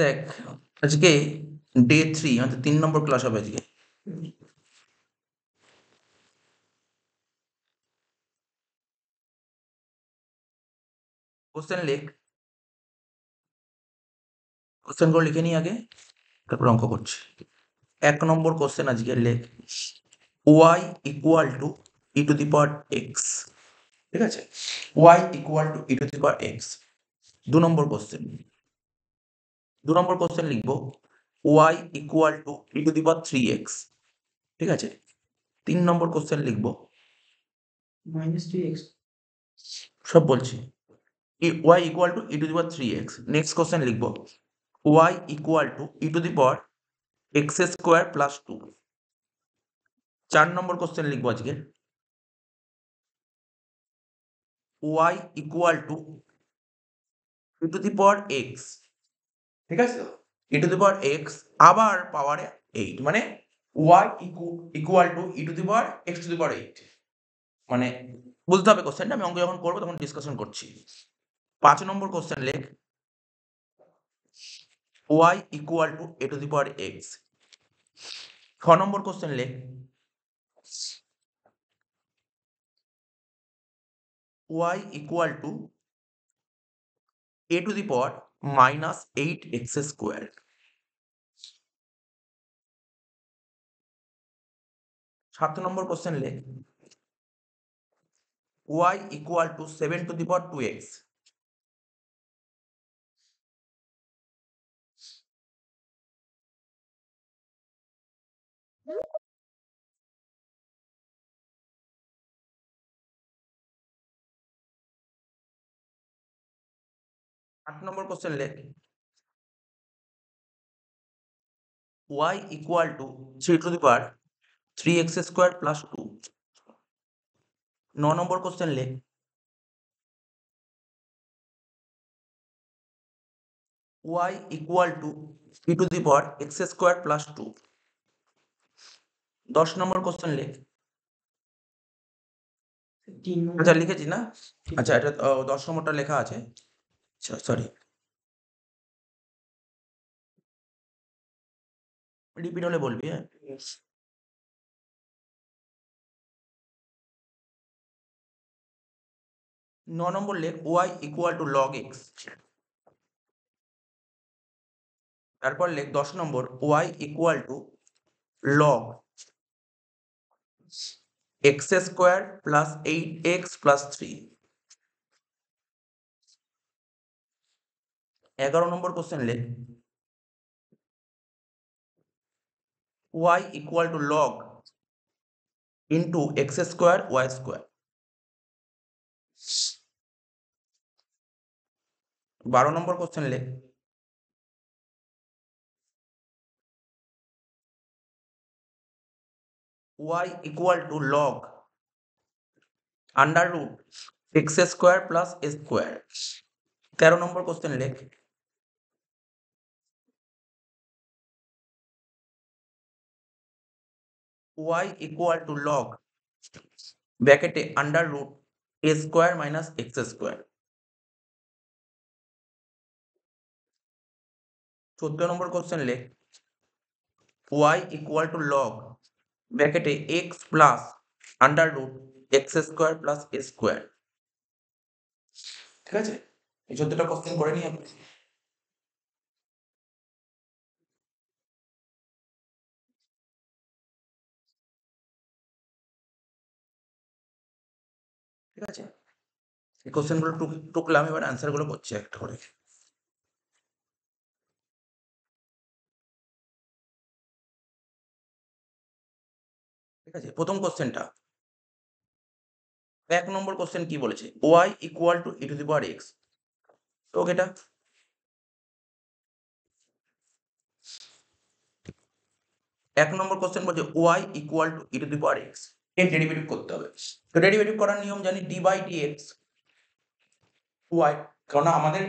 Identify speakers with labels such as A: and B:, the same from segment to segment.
A: দেখ, আজকে ডে 3 আমাদের 3 নম্বর ক্লাস হবে আজকে। কোশ্চেন লেখ, কোশ্চেনগুলো লিখে নিই আগে, তারপর অঙ্ক করছি। 1 নম্বর কোশ্চেন আজকে লেখ, y equal to e to the power x. ঠিক আছে, y equal to e to the power x. 2 নম্বর কোশ্চেন, 2 নম্বর কোশ্চেন লিখবো y equal to e to the power 3x। ঠিক আছে, 3 নম্বর কোশ্চেন লিখবো -3x। সব বলছি, y equal to e to the power 3x। Next question লিখবো y equal to e to the power x square plus 2। 4 number question লিখবো আজকে y equal to e to the power x. ঠিক আছে, ই to the power x আবার পাওয়ারে 8, মানে y equal to e to the power x to the power 8। মানে বুঝতে হবে কোশ্চেনটা, আমি অঙ্ক যখন করবো তখন ডিসকাশন করছি। 5 নম্বর কোশ্চেন লেখ y equal two A two the power x. 6 number question লেখ y equal to a to the power minus 8x square. 7 number question লেখ y equal to 7 to the power 2x. 8 number question লেখ y equal to 3 to the power 3x square plus 2. 9 number question লেখ y equal to e to the power x square plus 2. 10 number question লেখ, আচ্ছা লিখেছি না, আচ্ছা এটা 10 নম্বরটা লেখা আছে, সরি রিপিট হলে বলবি। হ্যাঁ, 9 নম্বর লেখ y equal to log x। তারপর লেখ 10 নম্বর y equal to log x square plus 8x plus 3। 11 number question লেখ y equal to log into x square y square। 12 number question লেখ y equal to log under root x square plus a square। 13 number question লেখ y equal to log ব্র্যাকেটে under root a square minus x square। 14 number question লেখ y equal to log ব্র্যাকেটে x plus under root x square plus a square। ঠিক আছে, এই 14টা question করে নিই আপনি। ঠিক আছে, এই কোশ্চেনগুলো টুকলাম, এবার অ্যান্সার গুলো করছি একটা করে। ঠিক আছে, প্রথম কোশ্চেনটা 1 নম্বর কোশ্চেন কি বলেছে y equal to e to the power x। তো এটা 1 নম্বর কোশ্চেন বলছে y equal to e to the power x, এর ডেরিভেটিভ করতে হবে। তো ডেরিভেটিভ করার নিয়ম জানি d by dx y, কারণ আমাদের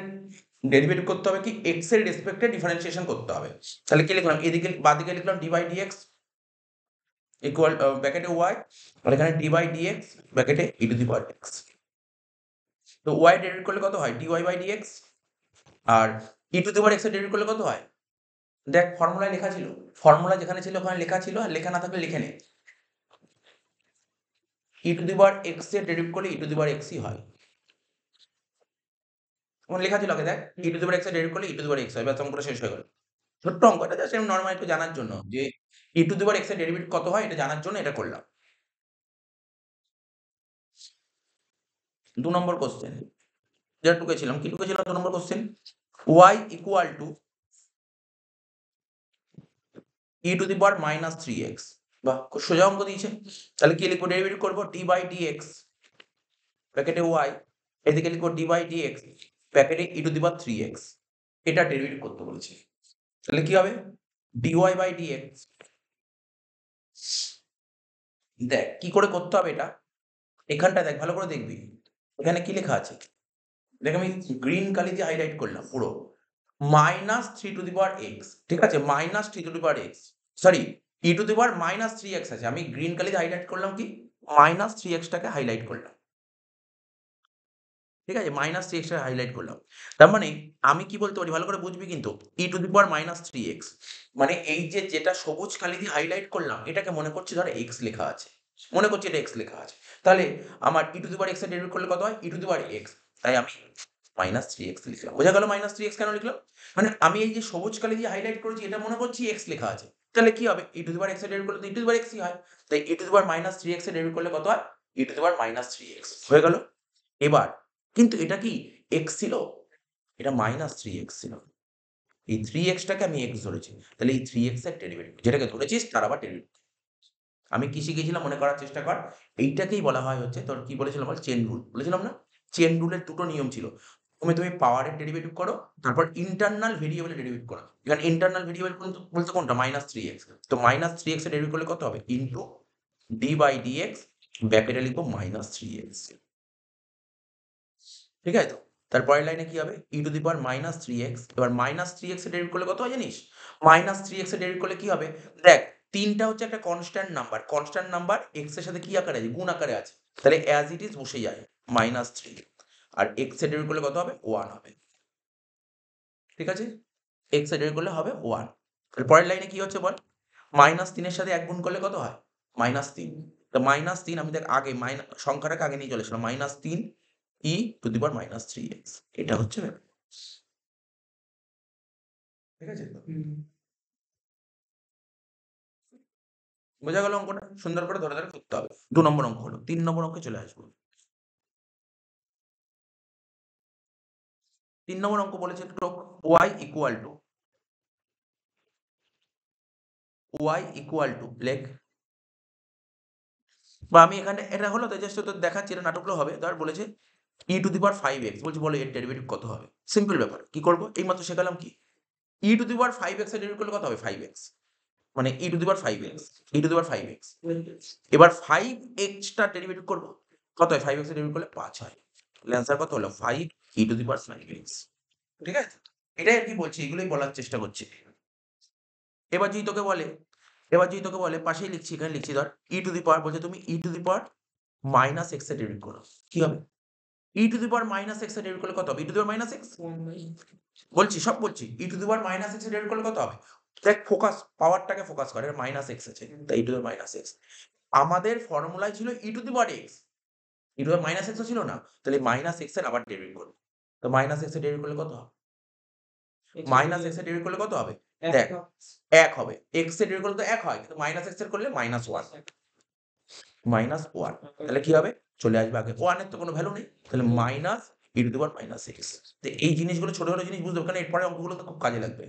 A: ডেরিভেটিভ করতে হবে কি x এর রেসপেক্টে ডিফারেন্সিয়েশন করতে হবে। তাহলে কি লিখলাম, এদিকে বাঁদিকে লিখলাম d by dx ইকুয়াল ব্র্যাকেটে y, আর এখানে d by dx ব্র্যাকেটে e to the power x। তো y ডেরিভেট করলে কত হয় dy by dx, আর e to the power x এর ডেরিভেটিভ করলে কত হয়? দেখ ফর্মুলায় লেখা ছিল, ফর্মুলা যেখানে ছিল ওখানে লেখা ছিল, আর লেখা না থাকলে লিখে নে। ই টু দি পাওয়ার এক্স এর ডেরিভেটিভ করলে ই টু দি পাওয়ার এক্সই হয়। ওখানে লেখা ছিল আগে দেখ, e to the power x এর ডেরিভেটিভ করলে ই টু দি পাওয়ার এক্স হয়, ব্যাস অঙ্কটা শেষ হয়ে গেল। ছোট্ট অঙ্ক, এটা জাস্ট আমি নরমাল একটু জানার জন্য যে ই টু দি পাওয়ার এক্স এর ডেরিভেটিভ কত হয় এটা জানার জন্য এটা করলাম। 2 নম্বর কোশ্চেন যেটা টুকেছিলাম, কি টুকেছিলাম 2 নম্বর question, y equal to e to the power minus 3x। বাহ, খুব সোজা অঙ্ক দিয়েছে। তাহলে কি লিখবো? ডেরিভেটিভ করবো d বাই dx ব্র্যাকেটে y, এদিকে লিখবো d বাই dx ব্র্যাকেটে ই টু দি পাওয়ার 3x। এটা ডেরিভেটিভ করতে বলেছে। তাহলে কি হবে? dy by dx। দেখ কি করে করতে হবে এটা, এখানটা দেখ ভালো করে দেখবি, এখানে কি লেখা আছে দেখ, আমি গ্রিন কালি দিয়ে হাইলাইট করলাম পুরো, minus 3 two the power x, ঠিক আছে, minus 3 two the power x, sorry E to the power minus 3x আছে, আমি গ্রিন কালি দিয়ে হাইলাইট করলাম কি মাইনাস 3x টাকে হাইলাইট করলাম, ঠিক আছে, মাইনাস 3x টাকে হাইলাইট করলাম। তার মানে আমি কি বলতে পারি ভালো করে বুঝবি কিন্তু, ই to the power minus 3x মানে এই যে যেটা সবুজ কালি দিয়ে হাইলাইট করলাম এটাকে মনে করছি ধর এক্স লেখা আছে, মনে করছি এটা এক্স লেখা আছে, তাহলে আমার ই টু দি পাওয়ার এক্স এর ডেরিভেটিভ করলে কত হয়? E to the power x, তাই আমি মাইনাস 3x লিখলাম। বোঝা গেল মাইনাস 3x কেন লিখলাম? মানে আমি এই যে সবুজ কালি দিয়ে হাইলাইট করেছি এটা মনে করছি এক্স লেখা আছে, তাহলে কি হবে? E to the power x এর ডেরিভেটিভ করলে তো ই টু দি পাওয়ার এক্সই হয়, তাই e to the power minus 3x এর ডেরিভেটিভ করলে কত হয়? E to the power minus 3x হয়ে গেল। এবার কিন্তু এটা কি এক্স ছিল? এটা মাইনাস 3x ছিল, এই 3x টাকে আমি এক্স ধরেছি, তাহলে এই 3x এর ডেরিভেটিভ যেটাকে ধরেছিস তার আবার ডেরিভেটিভ। আমি কি শিখেছিলাম মনে করার চেষ্টা কর, এইটাকেই বলা হয় হচ্ছে তোর কি বলেছিলাম বল, চেন রুল বলেছিলাম না? চেন রুলের দুটো নিয়ম ছিল, প্রথমে তুমি পাওয়ারের ডেরিভেটিভ করো, তারপর ইন্টারনাল ভেরিয়েবলের ডেরিভেটিভ করো। এখানে ইন্টারনাল ভেরিয়েবল বলতে কোনটা? মাইনাস 3x, তো মাইনাস 3x এর ডেরিভেটিভ করলে কত হবে? ইন্টু ডি বাই ডিএক্স ব্র্যাকেটে লিখবো মাইনাস 3x, ঠিক আছে তো? তারপরের লাইনে কি হবে? E to the power minus 3x, এবার মাইনাস 3x এর ডেরিভেটিভ করলে কত হয় জানিস? মাইনাস 3x এর ডেরিভেটিভ করলে কি হবে? দেখ 3টা হচ্ছে একটা constant number, constant number x এর সাথে কি আকারে আছে? গুণ আকারে আছে, তাহলে অ্যাজ ইট ইজ বসে যায় মাইনাস 3, আর x এর ডেরিভেটিভ করলে কত হবে? 1 হবে, ঠিক আছে, x এর ডেরিভেটিভ করলে হবে 1। তাহলে পরের লাইনে কি হচ্ছে বল, মাইনাস 3 এর সাথে 1 গুণ করলে কত হয়? মাইনাস 3, তো মাইনাস 3 আমি দেখ আগে সংখ্যাটাকে আগে নিয়ে চলে এসেছিলাম, minus 3 E to the power minus 3x, এটা হচ্ছে ব্যাপার, ঠিক আছে তো? বোঝা গেল অঙ্কটা? সুন্দর করে ধরে ধরে করতে হবে। 2 নম্বর অঙ্ক হলো, 3 নম্বর অঙ্কে চলে আসবো। 3 নম্বর অঙ্ক বলেছে y ইকুয়াল টু লেখ, বা আমি এখানে এটা হলো তো জাস্ট তোর দেখাচ্ছি, এটা নাটকগুলো হবে। ধর বলেছে ই টু দি পাওয়ার 5x, বলছি বলো এর ডেরিভেটিভ কত হবে? সিম্পল ব্যাপার, কি করব? এইমাত্র শেখালাম কি, ই টু দি পাওয়ার 5x এর ডেরিভেটিভ করলে কত হবে? 5x, মানে ই to the power 5x, E to the power 5x, এবার 5x টা ডেরিভেটিভ করব, কত হয়? 5x এর ডেরিভেটিভ করলে 5 হয়, তাহলে অ্যান্সার কত হলো? 5 ই টু দি পাওয়ার 5x, ঠিক আছে? এটাই আর কি বলছি, এগুলোই বলার চেষ্টা করছি। এবার যদি তোকে বলে, পাশেই লিখছি, এখানে লিখছি ধর ই টু দি পাওয়ার, বলছে তুমি e to the power minus x এর ডেরিভেটিভ করো, কি হবে? E to the power minus x এর ডেরিভেটিভ করলে কত হবে? E to the power minus x বলছি, সব বলছি, e to the power minus x এর ডেরিভেটিভ করলে কত হবে? দেখ ফোকাস, পাওয়ারটাকে ফোকাস করে, মাইনাস এক্স আছে তাই e to the power minus x. আমাদের ফর্মুলায় ছিল e to the power x, E to the power minus x ছিল না, তাহলে মাইনাস এক্স এর আবার ডেরিভেটিভ করব, তো মাইনাস এক্স এর ডেরিভেটিভ করলে কত হবে? মাইনাস এক্স এর ডেরিভেটিভ করলে কত হবে? দেখ 1 হবে, এক্স এর ডেরিভেটিভ করলে তো 1 হয়, কিন্তু মাইনাস এক্স এর করলে মাইনাস 1, মাইনাস 1, তাহলে কি হবে? চলে আসবে আগে, 1 এর তো কোনো ভ্যালু নেই, তাহলে minus E to the power minus x. তো এই জিনিসগুলো ছোট ছোট জিনিস বুঝতে হবে, কারণ এরপরে অঙ্কগুলো তো খুব কাজে লাগবে,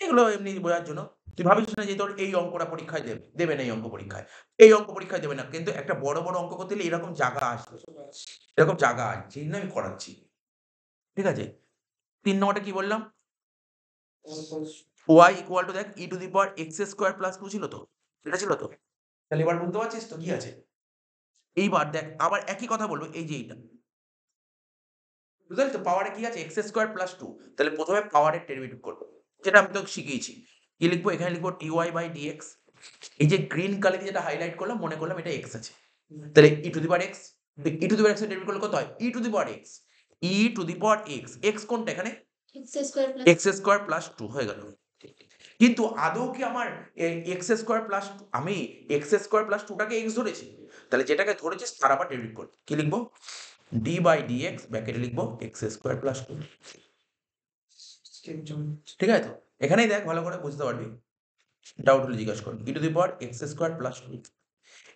A: এগুলো এমনি বোঝার জন্য। তুই ভাবিস না যে তোর এই অঙ্কটা পরীক্ষায় দেবে না, এই অঙ্ক পরীক্ষায়, এই অঙ্ক পরীক্ষায় দেবে না, কিন্তু একটা বড় বড় অঙ্ক করতে গেলে এরকম জায়গা আসবে, এরকম জায়গা আছে, সেই জন্য আমি করাচ্ছি, ঠিক আছে? 3 নম্বরটা কি বললাম? y ইকুয়াল টু দেখ e to the power x square plus 2 ছিল তো, এটা ছিল তো, তাহলে এবার বুঝতে পারছিস তো কি আছে? এইবার দেখ আবার একই কথা বলবো, এই যে এইটা, বুঝতে পারলি তো? পাওয়ারে কি আছে? এক্স স্কোয়ার প্লাস 2, তাহলে প্রথমে পাওয়ারের ডেরিভেটিভ করবো, যেটা আমি তোকে শিখিয়েছি। কি লিখবো? এখানে লিখবো dy বাই dx, এই যে গ্রিন কালার দিয়ে যেটা হাইলাইট করলাম, মনে করলাম এটা x আছে, তাহলে e to the power x, e to the power x এর ডেরিভেটিভ করলে কত হয়? E to the power x, e to the power x, x কোনটা এখানে? এক্স স্কোয়ার প্লাস 2 হয়ে গেল। কিন্তু আদৌ কি আমার এক্স স্কোয়ার প্লাস আমি এক্স স্কোয়ার প্লাস 2টাকে এক্স ধরেছি? তাহলে যেটাকে ধরেছিস তার আবার ডেরিভেটিভ কর। কি লিখবো? ডি বাই ডিএক্স ব্র্যাকেটে লিখবো এক্স স্কোয়ার প্লাস 2। ঠিক আছে তো? এখানেই দেখ ভালো করে বুঝতে পারবি। ডাউট হলে জিজ্ঞাসা কর। E to the power x square plus 2।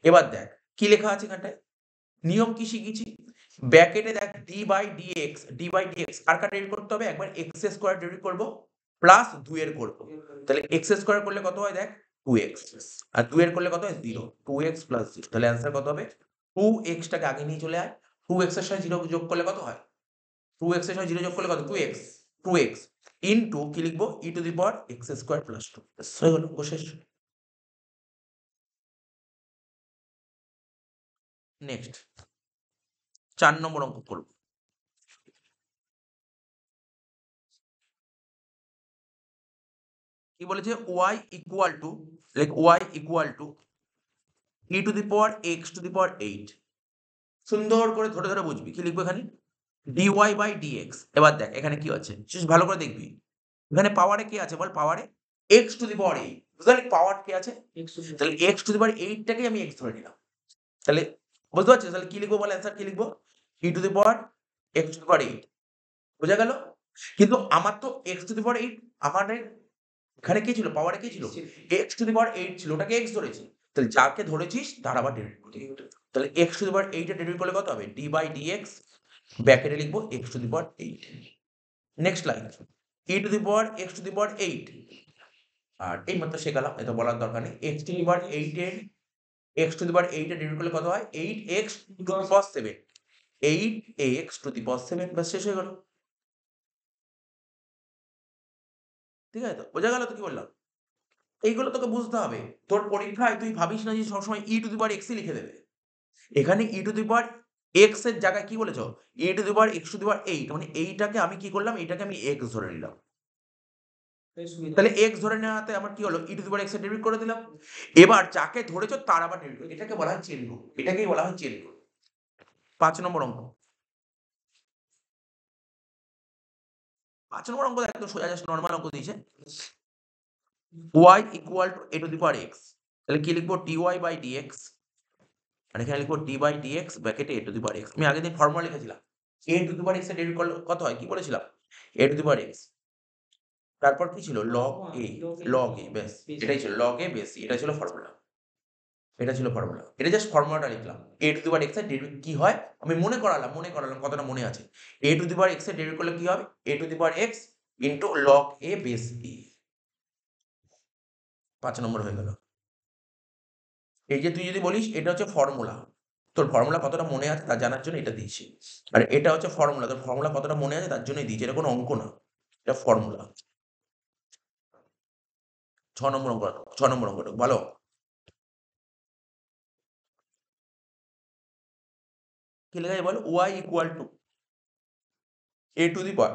A: এবার দেখ কি লেখা আছে এখানটায়? নিয়ম কি শিখেছি? ব্র্যাকেটে দেখ ডি বাই ডিএক্স কার কার ডেরিভেটিভ করতে হবে? একবার এক্স স্কোয়ার ডেরিভেটিভ করবো প্লাস 2 এর করবো। তাহলে এক্স স্কোয়ার করলে কত হয় দেখ? 2x। আর 2 এর করলে কত হয়? 0। 2x plus 0। তাহলে অ্যান্সার কত হবে? 2x টাকে আগে নিয়ে চলে আয়। 2x এর সাথে 0 যোগ করলে কত হয়? 2x এর সাথে 0 যোগ করলে কত? 2x। 2x ইনটু কি লিখবো? E to the power x square plus 2। হয়ে গেল শেষ। নেক্সট 4 নম্বর অঙ্ক করব। কি বলেছে? y equal to y equal to e to the power x to the power 8। সুন্দর করে ধরে ধরে বুঝবি। কি লিখবো এখানে? dy by dx। এবার দেখ এখানে কি আছে ভালো করে দেখবি। এখানে পাওয়ারে কি আছে বল? পাওয়ারে x টু দি পাওয়ার 8। বুঝলি পাওয়ার কি আছে? তাহলে x টু দি পাওয়ার 8 টাকেই আমি x ধরে নিলাম। তাহলে বুঝতে পারছিস? তাহলে কি লিখবো বল? অ্যান্সার কি লিখবো? E to the power x to the power 8। বোঝা গেল? কিন্তু আমার তো x টু দি পাওয়ার 8 আমাদের এখানে কি ছিল? পাওয়ারে কি ছিল? x টু দি পাওয়ার 8 ছিল। ওটাকে x ধরেছি। তাহলে যাকে ধরেছিস তার আবার ডেরিভেটিভ করতে হবে। তাহলে x টু দি পাওয়ার 8 এর ডেরিভেটিভ করলে কত হবে? d বাই dx ব্র্যাকেটে লিখবো x to the power 8। Next line e to the power x to the power 8। আর এই মাত্র শেখালাম, এটা বলার দরকার নেই। x টু দি পাওয়ার 8 এর x টু দি পাওয়ার 8 এর ডেরিভেটিভ করলে কত হয়? 8x two the power 7। 8x two the পাওয়ার 7 ব্যাস শেষ হয়ে গেল। ঠিক আছে তো? বোঝা গেল তো কি বললাম? এইগুলো তোকে বুঝতে হবে। তোর পরীক্ষায় তুই ভাবিস না যে সবসময় ই টু দি পাওয়ার x ই লিখে দেবে। এখানে ই টু দি পাওয়ার x এর জায়গায় কি বলেছ? E to the power x to the power 8 মানে এইটাকে আমি কি করলাম? এইটাকে আমি x ধরে নিলাম। তাহলে x ধরে নেওয়াতে আমার কি হলো? ই টু দি পাওয়ার x এর ডেরিভেটিভ করে দিলাম। এবার যাকে ধরেছো তার আবার ডেরিভেটিভ। এটাকে বলা হয় চেইন রুল। এটাকেই বলা হয় চেইন রুল। 5 নম্বর অঙ্ক। 5 নম্বর অঙ্ক একদম সোজা জাস্ট নরমাল অঙ্ক দিয়েছে। y equal to a to the power x। তাহলে কি লিখবো? dy by dx। আর এখানে লিখবো d বাই dx ব্র্যাকেটে a to the power x। আমি আগের দিন ফর্মুলা লিখেছিলাম। a to the power x এর ডেরিভেটিভ করলে কত হয়? কি বলেছিলাম? a to the power x। তারপর কি ছিল? log a ব্যাস এটাই ছিল log a বেস c। এটা ছিল ফর্মুলা। এটা জাস্ট ফর্মুলাটা লিখলাম। a to the power x এর ডেরিভেটিভ কি হয়? আমি মনে করালাম কতটা মনে আছে। a to the power x এর ডেরিভেটিভ করলে কি হবে? a to the power x into log a base e। 5 নম্বর হয়ে গেল। এই যে তুই যদি বলিস এটা হচ্ছে ফর্মুলা, তোর ফর্মুলা কতটা মনে আছে তা জানার জন্য এটা দিয়েছি। আর এটা হচ্ছে ফর্মুলা, তোর ফর্মুলা কতটা মনে আছে তার জন্যই দিয়েছি। এটা কোনো অঙ্ক না, এটা ফর্মুলা। 6 নম্বর অঙ্ক। 6 নম্বর অঙ্কটা ভালো। কি লেখা যায় বল? y equal to a to the power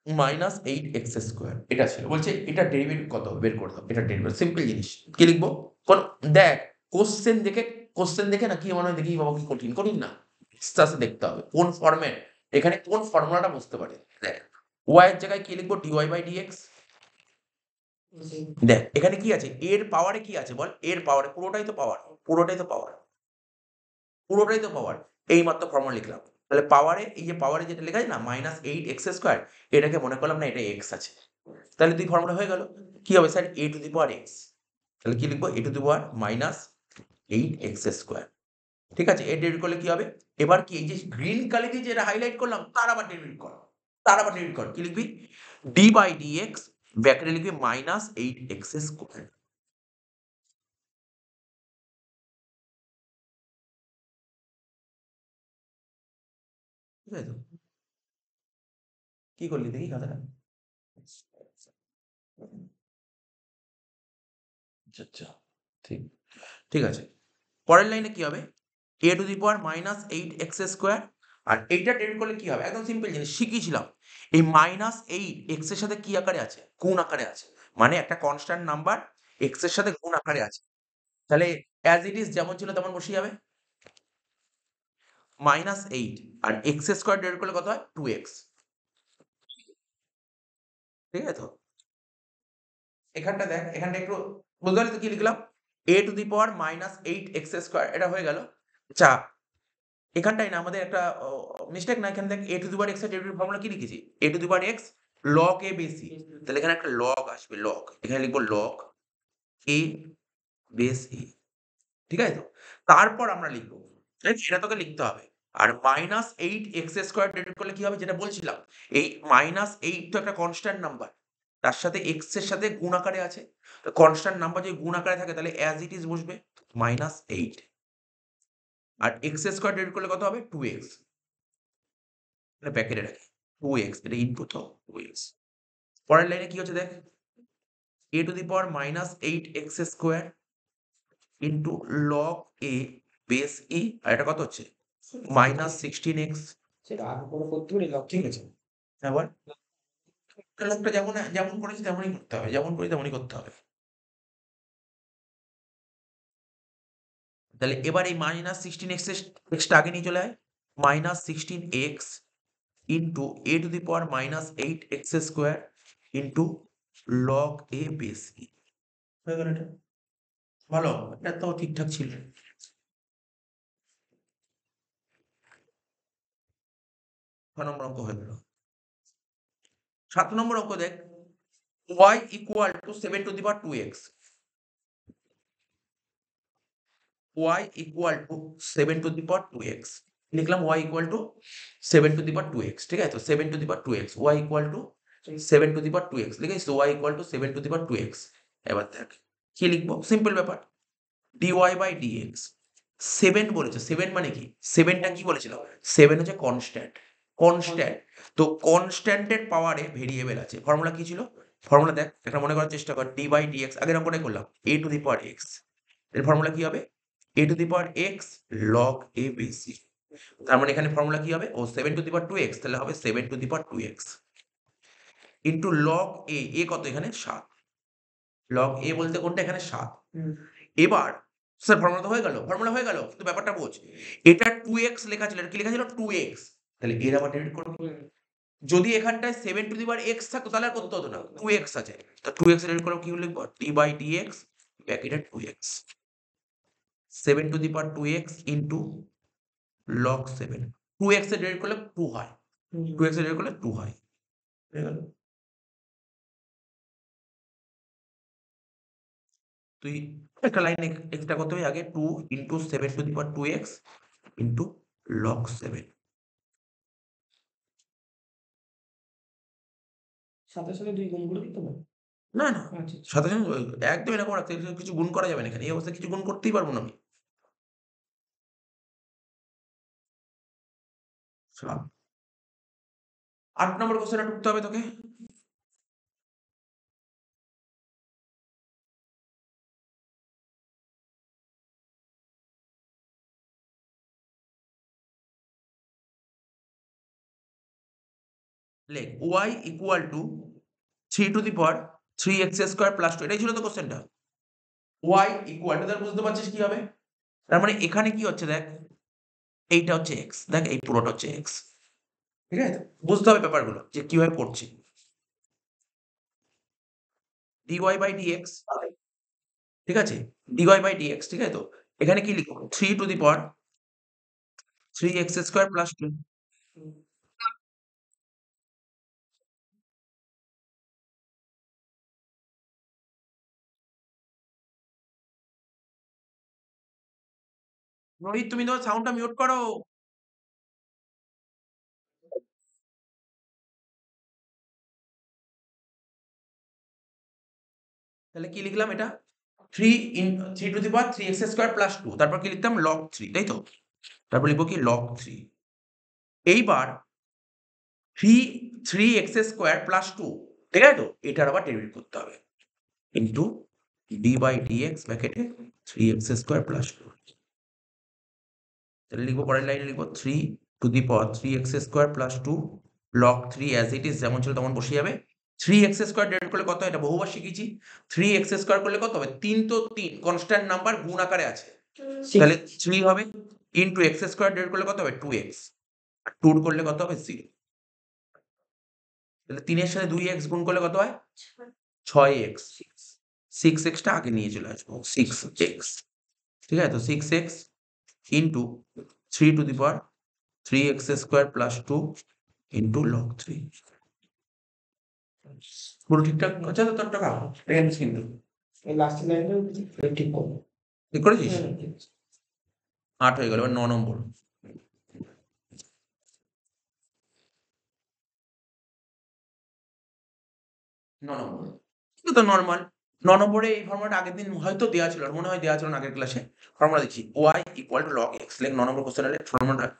A: minus 8x square. এটা ছিল। বলছে এটা ডেরিভেটিভ কত বের করতে হবে। এটা ডেরিভেটিভ সিম্পল জিনিস। কি লিখবো? কোন দেখ কোশ্চেন দেখে না কি মনে হয় দেখি বাবা কি কঠিন না। আস্তে আস্তে দেখতে হবে কোন ফর্মেট, এখানে কোন ফর্মুলাটা বুঝতে পারে। দেখ y এর জায়গায় কি লিখবো? dy by dx। দেখ এখানে কি আছে? এর পাওয়ারে কি আছে বল? এর পাওয়ারে পুরোটাই তো পাওয়ার। এই মাত্র ফর্মুলা লিখলাম। তাহলে পাওয়ারে এই যে পাওয়ারে যেটা লেখা আছে না মাইনাস 8x স্কোয়ার, এটাকে মনে করলাম না এটা x আছে। তাহলে দুই ফর্মুলা হয়ে গেল। কি হবে sir? a to the power x। তাহলে কি লিখবো? a to the power minus 8x square. ঠিক আছে? এর ডেরিভেটিভ করলে কি হবে? এবার কি এই যে গ্রিন কালি দিয়ে যেটা হাইলাইট করলাম তার আবার ডেরিভেটিভ কর। কি লিখবি? d বাই dx ব্র্যাকেটে লিখবি মাইনাস 8x স্কোয়ার। ঠিক আছে তো? কি করলি দেখি খাতাটা? আচ্ছা ঠিক ঠিক আছে। পরের লাইনে কি হবে? a to the power minus 8x square. আর এইটা ডেরিভেটিভ করলে কি হবে? একদম সিম্পল জিনিস শিখিয়েছিলাম। এই মাইনাস 8 x এর সাথে কি আকারে আছে? গুণ আকারে আছে। মানে একটা কনস্ট্যান্ট নাম্বার x এর সাথে গুণ আকারে আছে। তাহলে অ্যাজ ইট ইজ যেমন ছিল তেমন বসিয়ে যাবে। মাইনাস 8 আর x স্কোয়ার ডেরিভেটিভ করলে কত হয়? 2x। ঠিক আছে তো? এখানটা দেখ, এখানটা একটু বুঝতে পারলি তো কি লিখলাম? a to the power -8x square এটা হয়ে গেল। আচ্ছা, এখানটায় না আমাদের একটা মিস্টেক না, এখানে দেখ a to the power x এর ডেরিভেটিভ ফর্মুলা কি লিখেছি? a to the power x log a base e। তাহলে এখানে একটা log আসবে log। এখানে লিখব log a বেস e। ঠিক আছে তো? তারপর আমরা লিখব, রাইট? এটা তোকে লিখতে হবে। আর -8x স্কয়ার ডেরিভেটিভ করলে কি হবে? যেটা বলছিলাম, এই -8 তো একটা কনস্ট্যান্ট নাম্বার। তার সাথে x এর সাথে গুণ আকারে আছে। তো কনস্ট্যান্ট নাম্বার যদি গুণ আকারে থাকে তাহলে অ্যাজ ইট ইজ বসবে -8। আর x স্কয়ার ডেরিভেটিভ করলে কত হবে? 2x। এটা ব্র্যাকেটে রাখি। 2x এটা ইনটু তো 2x। পরের লাইনে কি হচ্ছে দেখ? a to the power -8x square into log a base e। আর এটা কত হচ্ছে? -16x।
B: সেটা আগে করে করতে পারি লক
A: ঠিক আছে? এবার লগটা যেমন করেছি তেমনই করতে হবে। যেমন করি তেমনই করতে হবে। তাহলে এবার এই -16x এর টা আগে নিয়ে চলে আয়। -16x into a to the power -8x square into log a base e। হয়ে গেল এটা। ভালো, এটা তো ঠিকঠাক ছিল। ৬ নম্বর অঙ্ক হয়ে গেল। ৭ নম্বর অঙ্ক দেখ, y equal two 7 two the power 2x। y equal two 7 two the power 2x। লিখলাম y equal two 7 two the power 2x। ঠিক আছে তো? 7 two the power 2x, y equal two 7 two the power 2x লিখেছি তো? y equal two 7 two the power 2x। এবার দেখ কি লিখবো? সিম্পল ব্যাপার, dy বাই dx। 7 বলেছে, 7 মানে কি? 7 টা কি বলেছিলাম? 7 হচ্ছে কনস্ট্যান্ট। কনস্ট্যান্ট তো কনস্ট্যান্টের পাওয়ারে ভেরিয়েবল আছে। ফর্মুলা কি ছিল? ফর্মুলা দেখ, একটা মনে করার চেষ্টা কর। d বাই dx আগের অঙ্কটাই করলাম। a to the power x এর ফর্মুলা কি হবে? a to the power x log a base e। তার মানে এখানে ফর্মুলা কি হবে? ও 7 টু দি পাওয়ার 2x, তাহলে হবে 7 two the power 2x into log a। a কত এখানে? 7। log a বলতে কোনটা? এখানে 7। এবার স্যার ফর্মুলা তো হয়ে গেল, ফর্মুলা হয়ে গেল, কিন্তু ব্যাপারটা বোঝ। এটা 2x লেখা ছিল, এটা কি লেখা ছিল? 2x। তাহলে এর আবার ডেরিভেটিভ করব। যদি এখানটায় 7 টু দি পাওয়ার x থাকতো তাহলে আর করতে হতো না। 2x আছে। তো 2x এর ডেরিভেটিভ করব, কি লিখব? d বাই dx ব্র্যাকেটে 2x। 7 two the power 2x into log 7। 2x এর ডেরিভেটিভ করলে 2 হয়। 2x এর ডেরিভেটিভ করলে 2 হয়। হয়ে গেল। তুই একটা লাইন এক্সট্রা করতে হবে আগে, 2 into 7 two the power 2x into log 7।
B: সাথে সাথে 2 গুণ করে দিতে হবে?
A: না, না।
B: আচ্ছা।
A: সাথে, সাথে একদম এরকম রাখতে হবে, কিছু গুণ করা যাবে না এখানে। এই অবস্থায় কিছু গুণ করতেই পারব না আমি। ৮ নম্বর কোশ্চেনটা টুকতে হবে তোকে। লেখ y equal two 3 two the power 3x square plus 2। এটাই ছিল তো কোশ্চেনটা। y ইকুয়াল টু, তাহলে বুঝতে পারছিস কি হবে? তার মানে এখানে কি হচ্ছে দেখ, এইটা হচ্ছে x, দেখ এই পুরোটা হচ্ছে x। ঠিক আছে? বুঝতে হবে ব্যাপারগুলো যে কিভাবে করছি। dy বাই dx, ঠিক আছে? dy বাই dx, ঠিক আছে তো? এখানে কি লিখব? 3 two the power 3x square plus 2। Rohit, তুমি তোমার সাউন্ডটা মিউট করো। তাহলে কি লিখলাম এটা? 3 two the power 3x square plus 2। তারপর কি লিখতাম? log 3, তাই তো? তারপর লিখব কি? log 3। এইবার 3x স্কয়ার প্লাস 2, ঠিক আছে তো? এটার আবার ডেরিভেটিভ করতে হবে। ইনটু d বাই dx ব্র্যাকেটে 3x স্কয়ার প্লাস 2। তাহলে লিখব, পরের লাইনে লিখব 3 two the power 3x square plus 2 log 3 as it is যেমন ছিল তেমন বসে যাবে। 3x স্কয়ার ডেরিভেটিভ করলে কত হয়? এটা বহুবার শিখেছি। 3x স্কয়ার করলে কত হবে? 3 তো 3 কনস্ট্যান্ট নাম্বার গুণ আকারে আছে। তাহলে 3 হবে ইনটু x স্কয়ার ডেরিভেটিভ করলে কত হবে? 2x। আর 2 করলে কত হবে? 0। তাহলে 3 এর সাথে 2x গুণ করলে কত হয়? 6x। 6x টা আগে নিয়ে চলে আসবো। 6x, ঠিক আছে? তো 6x into 3 two the power 3x square plus 2 into log 3। পুরো ঠিকঠাক আছে তো তোর টাকা? টেন্স কিন্তু
B: এই লাস্টের লাইনটা ঠিক করবো।
A: ঠিক করেছিস?
B: ঠিক আছে।
A: 8 হয়ে গেল। এবার 9 নম্বর। 9 নম্বর। এটা তো নরমাল। 9 নম্বরে এই ফর্মুলাটা আগের দিন হয়তো দেয়া ছিল। মনে হয় দেয়া ছিল না আগের ক্লাসে। ফর্মুলা দিচ্ছি। y equal to log x। লিখ 9 নম্বর কোশ্চেন হলে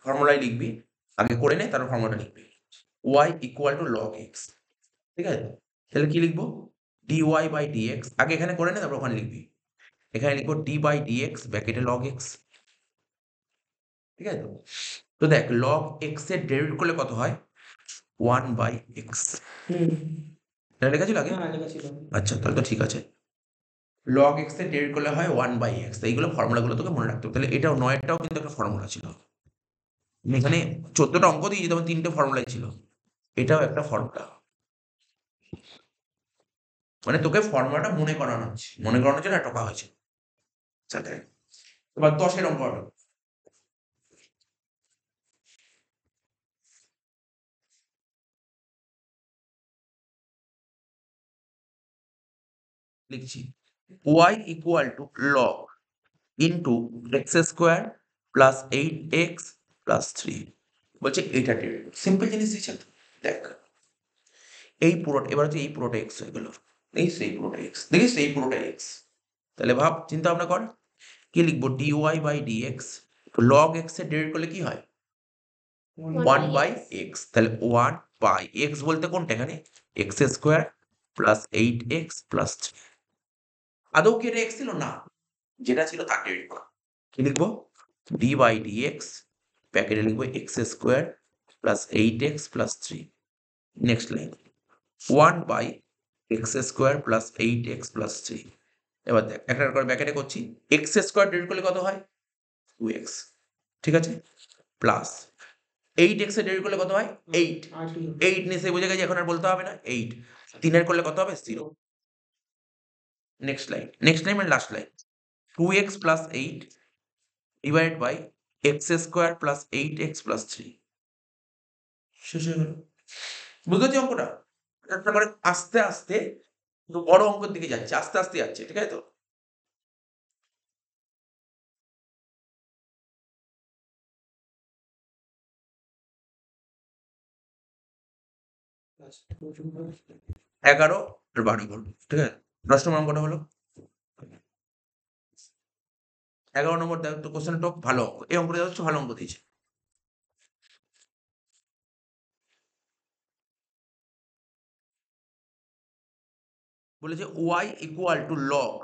A: ফর্মুলাই লিখবি। আগে করে নে তারপর ফর্মুলাটা লিখবি। y equal to log x। ঠিক আছে? তাহলে কি লিখবো? dy by dx। আগে এখানে করে নে তারপর ওখানে লিখবি। এখানে লিখবো d বাই dx ব্র্যাকেটে log x। ঠিক আছে তো? তো দেখ log x এর ডেরিভেটিভ করলে কত হয়? 1 বাই x। এটা লেখা ছিল আগে?
B: হ্যাঁ, লেখা ছিল।
A: আচ্ছা তাহলে তো ঠিক আছে। log x এর ডেরিভেটিভ করলে হয় 1 বাই x। তো এইগুলো ফর্মুলাগুলো তোকে মনে রাখতে হবে। তাহলে এটাও 9 টাও কিন্তু একটা ফর্মুলা ছিল। এখানে 14 টা অঙ্ক দিয়েছি তখন 3 টে ফর্মুলাই ছিল। এটাও একটা ফর্মুলা। মানে তোকে ফর্মুলাটা মনে করানো হচ্ছে। মনে করানোর জন্য এটা টকা হয়েছে। আচ্ছা দেখ। এবার 10 এর অঙ্কটা লিখছি। y equal to log into x square plus 8x plus 3। বলছে এইটা ডেরিভেটিভ। সিম্পল জিনিস দিচ্ছে তো। দেখ এই পুরোটা এবার হচ্ছে এই পুরোটা x হয়ে গেল। দেখিস এই পুরোটা x। দেখিস এই পুরোটা x। তাহলে ভাব চিন্তা ভাবনা কর। কি লিখবো? dy by dx। log x এর ডেরিভেটিভ করলে কি হয়? 1 বাই x। তাহলে 1 বাই x বলতে কোনটা এখানে? x square plus 8x plus 3। আদৌ কি এটা x ছিল? না। যেটা ছিল তার ডেরিভেটিভ করা। কি লিখবো? d বাই dx ব্র্যাকেটে লিখবো x square plus 8x plus 3। Next line 1 by x square plus 8x plus 3। এবার দেখ একটা করে ব্র্যাকেটে করছি। x স্কোয়ার ডেরিভেটিভ করলে কত হয়? 2x। ঠিক আছে? প্লাস 8x এর ডেরিভেটিভ করলে কত হয়? 8। 8 নিশ্চয়ই বুঝে গেছি, এখন আর বলতে হবে না। 8 3 এর করলে কত হবে? 0। নেক্সট লাইন মানে last line 2x plus 8 divided by x square plus 8x plus 3। শেষ হয়ে গেল। বুঝতে পারছি অঙ্কটা? একটা করে আস্তে আস্তে বড় অঙ্কের দিকে যাচ্ছে, আস্তে আস্তে যাচ্ছে। ঠিক আছে তো?
B: আচ্ছা।
A: 11 আর 12 করবো। ঠিক আছে? 10 নম্বর অঙ্কটা হলো 11 নম্বর। দেখ তো কোশ্চেনটা ভালো অঙ্ক। এই অঙ্কটা যথেষ্ট ভালো অঙ্ক দিয়েছে। বলেছে y ইকুয়াল টু log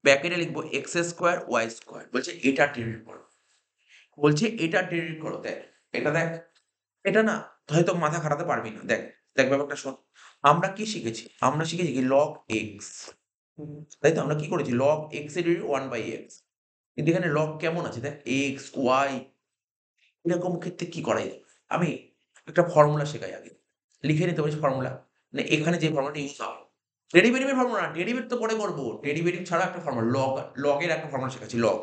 A: ব্র্যাকেটে লিখবো x স্কোয়ার y স্কোয়ার। বলছে এটা ডেরিভেটিভ করো। বলছে এটা ডেরিভেটিভ করো। দেখ এটা দেখ। এটা না হয়তো মাথা খাটাতে পারবি না। দেখ দেখ ব্যাপারটা শোন। আমরা কি শিখেছি? আমরা শিখেছি কি log x। তাই তো? আমরা কি করেছি? log x এর ডেরিভেটিভ 1 বাই x। কিন্তু এখানে log কেমন আছে দেখ x y। এরকম ক্ষেত্রে কি করা যায়? আমি একটা ফর্মুলা শেখাই আগে। লিখে নিতে পারিস ফর্মুলা। মানে এখানে যে ফর্মুলাটা ইউজ হবে। ডেরিভেটিভের ফর্মুলা না, ডেরিভেটিভ তো পরে করব। ডেরিভেটিভ ছাড়া একটা ফর্মুলা log এর একটা ফর্মুলা শেখাচ্ছি log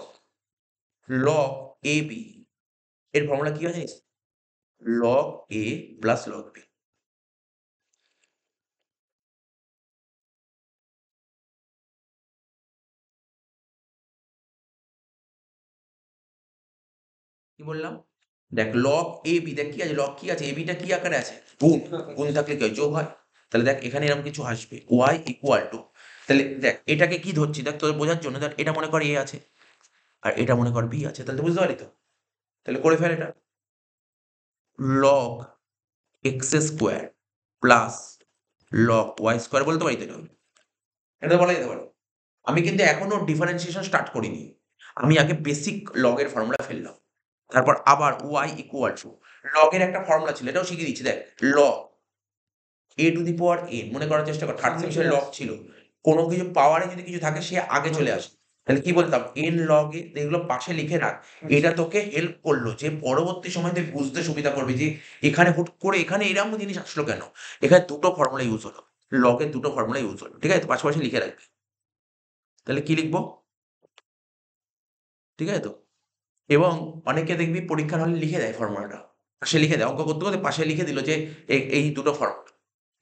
A: ab এর ফর্মুলা কি হয় জানিস? log a plus log b। কি বললাম? দেখ log ab দেখ কি আছে? log কি আছে? ab টা কি আকারে আছে? গুণ। গুণ থাকলে কি হয়? যোগ হয়। তাহলে দেখ এখানে এরকম কিছু আসবে y ইকুয়াল টু। তাহলে দেখ এটাকে কি ধরছি? দেখ তোদের বোঝার জন্য দেখ এটা মনে কর a আছে আর এটা মনে কর b আছে। তাহলে তুই বুঝতে পারলি তো? তাহলে করে ফেল এটা। log x square plus log y square বলতে পারি তো এটা? এটা বলা যেতে পারে। আমি কিন্তু এখনো ডিফারেন্সিয়েশন স্টার্ট করিনি। আমি আগে বেসিক log এর ফর্মুলা ফেললাম। তারপর আবার y ইকুয়াল টু log এর একটা ফর্মুলা ছিল, এটাও শিখিয়ে দিচ্ছি। দেখ log a to the power n মনে করার চেষ্টা কর। থার্ড সেমিস্টারে log ছিল। কোনো কিছু পাওয়ারে যদি কিছু থাকে সে আগে চলে আসে। তাহলে কি বলতাম, এন লগ এ, এগুলো পাশে লিখে রাখ। এটা তোকে হেল্প করলো যে পরবর্তী সময় তুই বুঝতে সুবিধা করবি যে এখানে হুট করে এখানে এরকম জিনিস আসলো কেন। এখানে দুটো ফর্মুলা ইউজ হলো, লগের দুটো ফর্মুলা ইউজ হলো, ঠিক আছে, তো পাশাপাশি লিখে রাখবি। তাহলে কি লিখবো, ঠিক আছে তো। এবং অনেকে দেখবি পরীক্ষার হলে লিখে দেয় ফর্মুলাটা, পাশে লিখে দেয়, অঙ্ক করতে করতে পাশে লিখে দিল যে এই দুটো ফর্মুলা,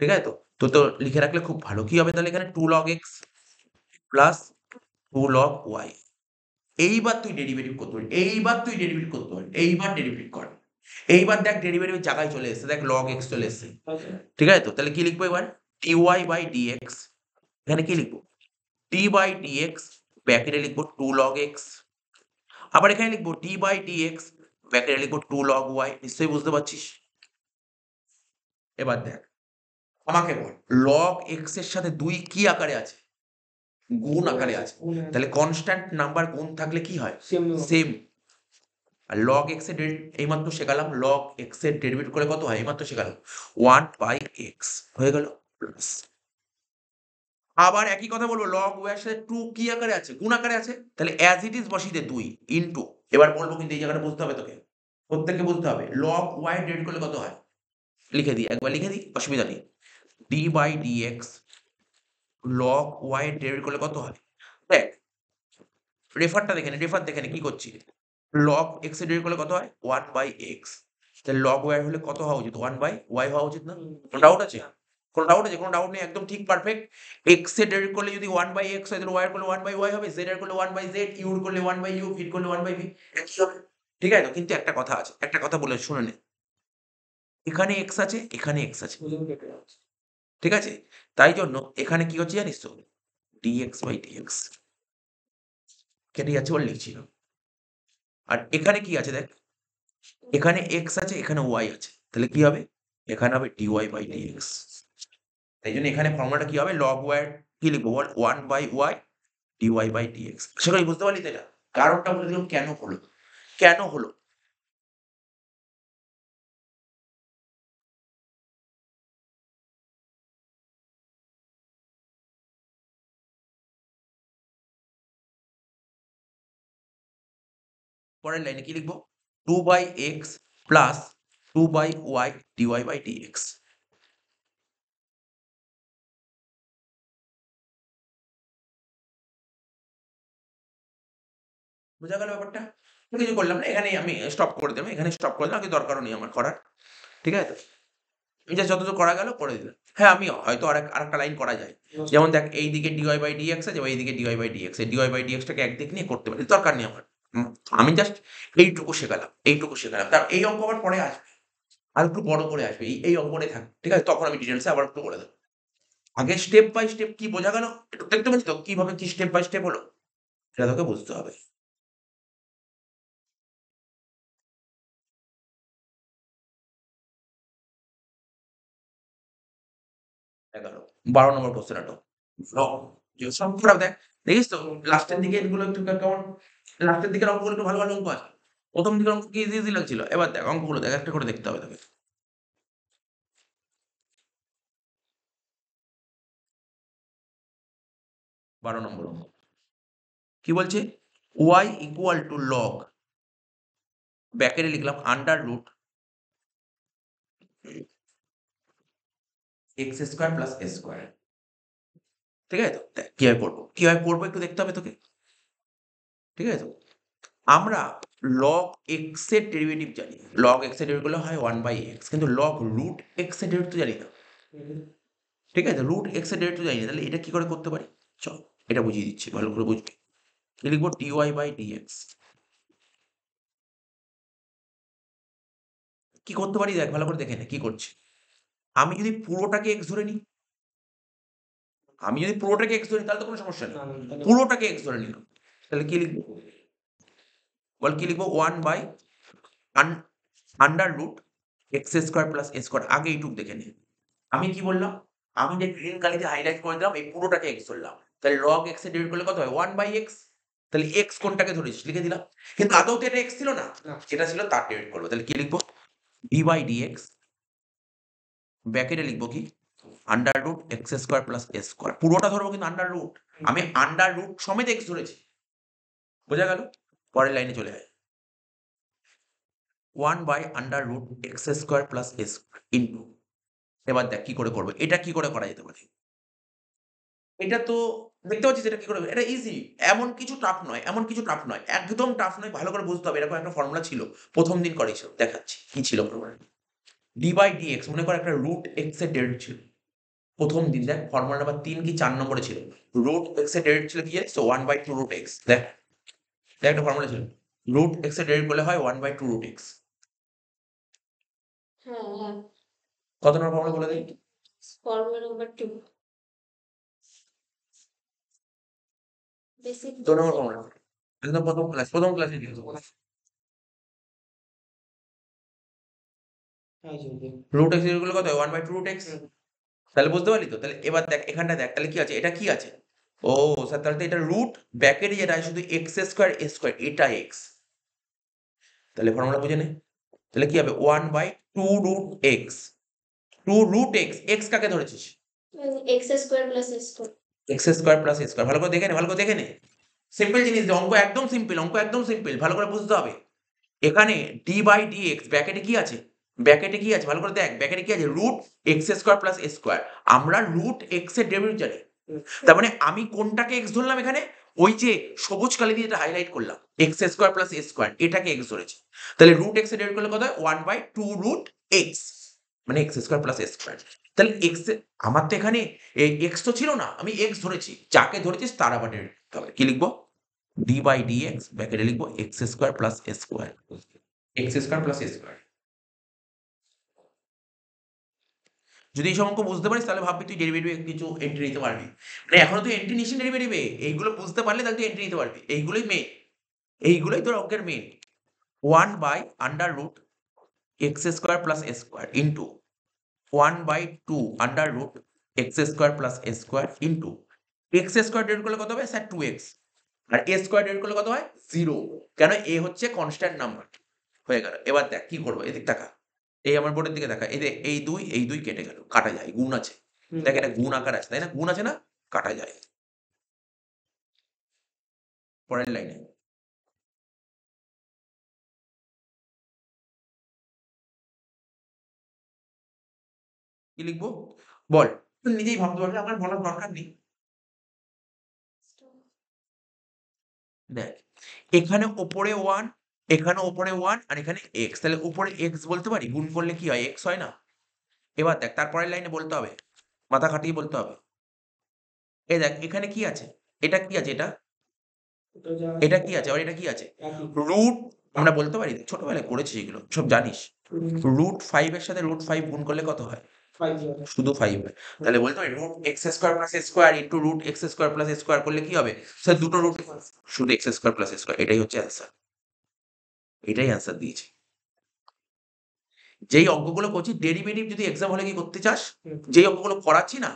A: ঠিক আছে তো। তো লিখে রাখলে খুব ভালো। কি হবে তাহলে এখানে 2 log x plus 2 log y। এইবার তুই ডেরিভেটিভ করতে পারবি, এইবার তুই ডেরিভেটিভ করতে পারবি, এইবার ডেরিভেটিভ কর। এইবার দেখ ডেরিভেটিভ জায়গায় চলে এসেছে, দেখ log x চলে এসেছে, ঠিক আছে তো। তাহলে কি লিখবো এবার, dy বাই dx, এখানে কি লিখবো, d বাই dx, ব্র্যাকেটে লিখবো 2 log x। আবার এখানে লিখবো d বাই dx, ব্র্যাকেটে লিখবো 2 log y। নিশ্চয়ই বুঝতে পারছিস। এবার দেখ, আমাকে বল log x এর সাথে 2 কি আকারে আছে, গুণ আকারে আছে। তাহলে কনস্ট্যান্ট নাম্বার গুণ থাকলে কি হয়, সেম। আর log x এর এইমাত্র শেখালাম, log x এর ডেরিভেটিভ করে কত হয়, এইমাত্র শেখালাম 1/x হয়ে গেল প্লাস। আবার একই কথা বলবো, log y এর সাথে 2 কি আকারে আছে, গুণ আকারে আছে। তাহলে অ্যাজ ইট ইজ বসিয়ে দে 2 ইনটু, এবার বলবো কিন্তু এই জায়গাটা বুঝতে হবে তোকে, প্রত্যেককে বুঝতে হবে। log y ডেরিভেটিভ করলে কত হয়, লিখে দিই, একবার লিখে দিই, অসুবিধা নেই। d by dx log y derivative করলে কত হয়, দেখ রেফারটা দেখে নে, রেফার দেখে নে কি করছি। log x এর ডেরিভেটিভ করলে কত হয় 1/x। তাহলে log y হলে কত হওয়া উচিত, 1/y হওয়া উচিত না। কোনো ডাউট আছে, কোনো ডাউট আছে, কোনো ডাউট নেই, একদম ঠিক পারফেক্ট। x এর ডেরিভেটিভ করলে যদি 1/x হয়, তাহলে y এর করলে 1/y হবে, z এর করলে 1/z, u এর করলে 1/u, v এর করলে 1/v, একই হবে। ঠিক আছে তো, কিন্তু একটা কথা আছে, একটা কথা বলে শুনে নে। এখানে x আছে, এখানে x আছে, ঠিক আছে। তাই জন্য এখানে কি হচ্ছে জানিস তো, dx বাই dx কেটে যাচ্ছে, বলে লিখছি না। আর এখানে কি আছে দেখ, এখানে x আছে, এখানে y আছে, তাহলে কি হবে, এখানে হবে dy বাই dx। তাই জন্য এখানে ফর্মুলাটা কি হবে, log y এর কি লিখবো বল, 1/y dy বাই dx। আশা করি বুঝতে পারলি তো এটা। কারণটা বলে দিলাম কেন হলো, কেন হলো। পরের লাইনে কি লিখবো, 2/x plus 2/y dy by dx। বোঝা গেল ব্যাপারটা। আমি কিছু করলাম না, এখানেই আমি স্টপ করে দিলাম, এখানে স্টপ করে দিলাম, কিছু দরকারও নেই আমার করার, ঠিক আছে তো। আমি জাস্ট যতদূর করা গেল করে দিলাম। হ্যাঁ, আমি হয়তো আরেকটা লাইন করা যায়। যেমন দেখ এইদিকে dy বাই dx আছে, এবং এইদিকে dy বাই dx, এই dy বাই dx টাকে একদিক নিয়ে করতে পারি, দরকার নেই আমার। আমি জাস্ট এইটুকু শেখালাম, এইটুকু শেখালাম। তার এই অঙ্ক আবার পরে আসবে, আর একটু বড় করে আসবে, এই অঙ্কটাই থাক, ঠিক আছে। তখন আমি ডিটেলসে আবার একটু বলে দেবো। আগে স্টেপ বাই স্টেপ কি বোঝা গেল, একটু দেখতে পাচ্ছি তো কিভাবে কি স্টেপ বাই স্টেপ হলো, সেটা তোকে বুঝতে হবে। এগারো, 12 নম্বর কোশ্চেন এটা। সব খারাপ দেখ, দেখিস তো লাস্টের দিকে এগুলো একটু কেমন, লাস্টের দিকের অঙ্কগুলো একটু ভালো ভালো অঙ্ক আছে। প্রথম দিকের অঙ্ক কি ইজি ইজি লাগছিল, এবার দেখ অঙ্কগুলো দেখ, একটা করে দেখতে হবে তোকে। 12 নম্বর অঙ্ক কি বলছে, y ইকুয়াল টু লগ, ব্যাকেটে লিখলাম under root x square plus a square, ঠিক আছে তো। দেখ কিভাবে করবো, কিভাবে করবো একটু দেখতে হবে তোকে, ঠিক আছে তো। আমরা log x এর ডেরিভেটিভ জানি, log x এর ডেরিভেটিভ হয় 1/x, কিন্তু log root x এর ডেরিভেটিভ তো জানি না, ঠিক আছে। root x এর ডেরিভেটিভ জানি না, তাহলে এটা কি করে করতে পারি, চল এটা বুঝিয়ে দিচ্ছি, ভালো করে বুঝবি। কি লিখবো, dy বাই dx। কি করতে পারি দেখ, ভালো করে দেখে নে কি করছি। আমি যদি পুরোটাকে x ধরে নিই, আমি যদি পুরোটাকে x ধরি তাহলে তো কোনো সমস্যা নেই, পুরোটাকে x ধরে নিলাম, তাহলে কি লিখবো বল, কি লিখবো, 1 by under root x square plus a square. আগে এইটুক দেখে নে, আমি কি বললাম, আমি যে গ্রিন কালিতে হাইলাইট করে দিলাম, এই পুরোটাকে এক্স ধরলাম। তাহলে লগ এক্স এর ডেরিভেটিভ করলে কত হয়, 1/x। তাহলে এক্স কোনটাকে ধরেছিস লিখে দিলাম, কিন্তু আদৌ তো এটা এক্স ছিল না, যেটা ছিল তার ডেরিভেটিভ করবো। তাহলে কি লিখবো, ডি বাই ডিএক্স, ব্র্যাকেটে লিখবো কি, under root x square plus a square. পুরোটা ধরবো কিন্তু আন্ডার রুট, আমি আন্ডার রুট সমেত এক্স ধরেছি, বোঝা গেল? পরের লাইনে চলে আয়। 1/√x² প্লাস s ইন্টু, এবার দেখ কি করে করবো, এটা কি করে করা যেতে পারে। এটা তো দেখতে পাচ্ছিস এটা কি করে, এটা ইজি, এমন কিছু টাফ নয়, এমন কিছু টাফ নয়, একদম টাফ নয়, ভালো করে বুঝতে হবে। এরকম একটা ফর্মুলা ছিল, প্রথম দিন করেছিল, দেখাচ্ছি কি ছিল ফর্মুলা। d/dx, মনে কর একটা √x এর ডেরিভেটিভ ছিল প্রথম দিন, দেখ ফর্মুলা নাম্বার 3 কি 4 নম্বরে ছিল। √x এর ডেরিভেটিভ ছিল কি জানিস তো, 1/2√x। দেখ দেখ একটা ফর্মুলা ছিল, √x এর ডেরিভেটিভ করলে হয় 1/2√x।
C: হ্যাঁ হ্যাঁ
A: কত নম্বর ফর্মুলা বলে দেই?
C: ফর্মুলা নাম্বার 2 বেসিক
A: 2 নম্বর ফর্মুলা, একদম প্রথম ক্লাসে দিয়েছো।
B: হ্যাঁ জি।
A: √x এর করলে কত হয়, 1/2√x। তাহলে বুঝতে পারলি তো? তাহলে এবার দেখ এখানটা দেখ, তাহলে কি আছে, এটা কি আছে, ও স্যার তাহলে তো এটা রুট ব্র্যাকেটে যেটা আছে শুধু x² এটা x। তাহলে ফর্মুলা বুঝে নে, তাহলে কি হবে 1/2√x, 2√x, x কাকে ধরেছিস,
C: x² plus s²।
A: x² plus s²। ভালো করে দেখে নে, ভালো করে দেখে নে, সিম্পল জিনিস, অঙ্ক একদম সিম্পল, অঙ্ক একদম সিম্পল, ভালো করে বুঝতে হবে। এখানে d/dx ব্র্যাকেটে কি আছে, ব্র্যাকেটে কি আছে ভালো করে দেখ, ব্র্যাকেটে কি আছে, √x² প্লাস s²। আমরা √x এর ডেরিভেটিভ জানি, তার মানে আমি কোনটাকে x ধরলাম এখানে, ওই যে সবুজ কালি দিয়ে এটা হাইলাইট করলাম, x² প্লাস s², এটাকে x ধরেছি। তাহলে √x এর ডেরিভেটিভ করলে কত হয়, 1/2√x, মানে x² প্লাস s²। তাহলে x আমার তো এখানে এই x তো ছিল না, আমি x ধরেছি, যাকে ধরেছিস তার আবার ডেরিভেটিভ করতে হবে। কি লিখবো, d/dx ব্র্যাকেটে লিখবো x² plus s², x² plus s²। যদি এই সব অঙ্ক বুঝতে পারিস তাহলে ভাববি তুই ডেরিভেটিভে কিছু এন্ট্রি নিতে পারবি, মানে এখনো তুই এন্ট্রি নিস ডেরিভেটিভে, এইগুলো বুঝতে পারলে তাহলে তুই এন্ট্রি নিতে পারবি, এইগুলোই মেন, এইগুলোই তোর অঙ্কের main. 1/√x² plus s² into 1/2√x² plus s² into x² derivative করলে কত হবে স্যার 2x, আর a² ডেরিভেটিভ করলে কত হয় 0, কেন a হচ্ছে কনস্ট্যান্ট নাম্বার। হয়ে গেল। এবার দেখ কি করবো, এদিক দেখা, এই আমার বোর্ডের দিকে দেখা, এই দেখ এই দুই কেটে গেল, কাটা যায়, গুণ আছে, দেখ এটা গুণ আকার আছে তাই না, গুণ আছে না, কাটা যায়। পরের লাইনে কি লিখবো বল, তুই নিজেই ভাবতে পারবি, আমার বলার দরকার নেই। দেখ এখানে ওপরে 1, এখানে ওপরে 1, আর এখানে x, তাহলে উপরে x বলতে পারি, গুণ করলে কি হয় x হয় না। এবার দেখ তারপরের লাইনে বলতে হবে, মাথা খাটিয়ে বলতে হবে। এই দেখ এখানে কি আছে, এটা কি আছে, এটা কি আছে, আর এটা কি আছে, রুট, আমরা বলতে পারি ছোটবেলায় করেছি এগুলো সব জানিস, √5 এর সাথে √5 গুণ করলে কত হয়, শুধু 5 হয়। তাহলে বলতে পারি √x² plus s² into √x² plus s² করলে কি হবে স্যার, দুটো রুট, শুধু x² প্লাস s², এটাই হচ্ছে অ্যান্সার, এটাই অ্যান্সার দিয়েছি। যেই অঙ্কগুলো করছি ডেরিভেটিভ যদি এক্সাম হলে কি করতে চাস, যেই অঙ্কগুলো করাচ্ছি না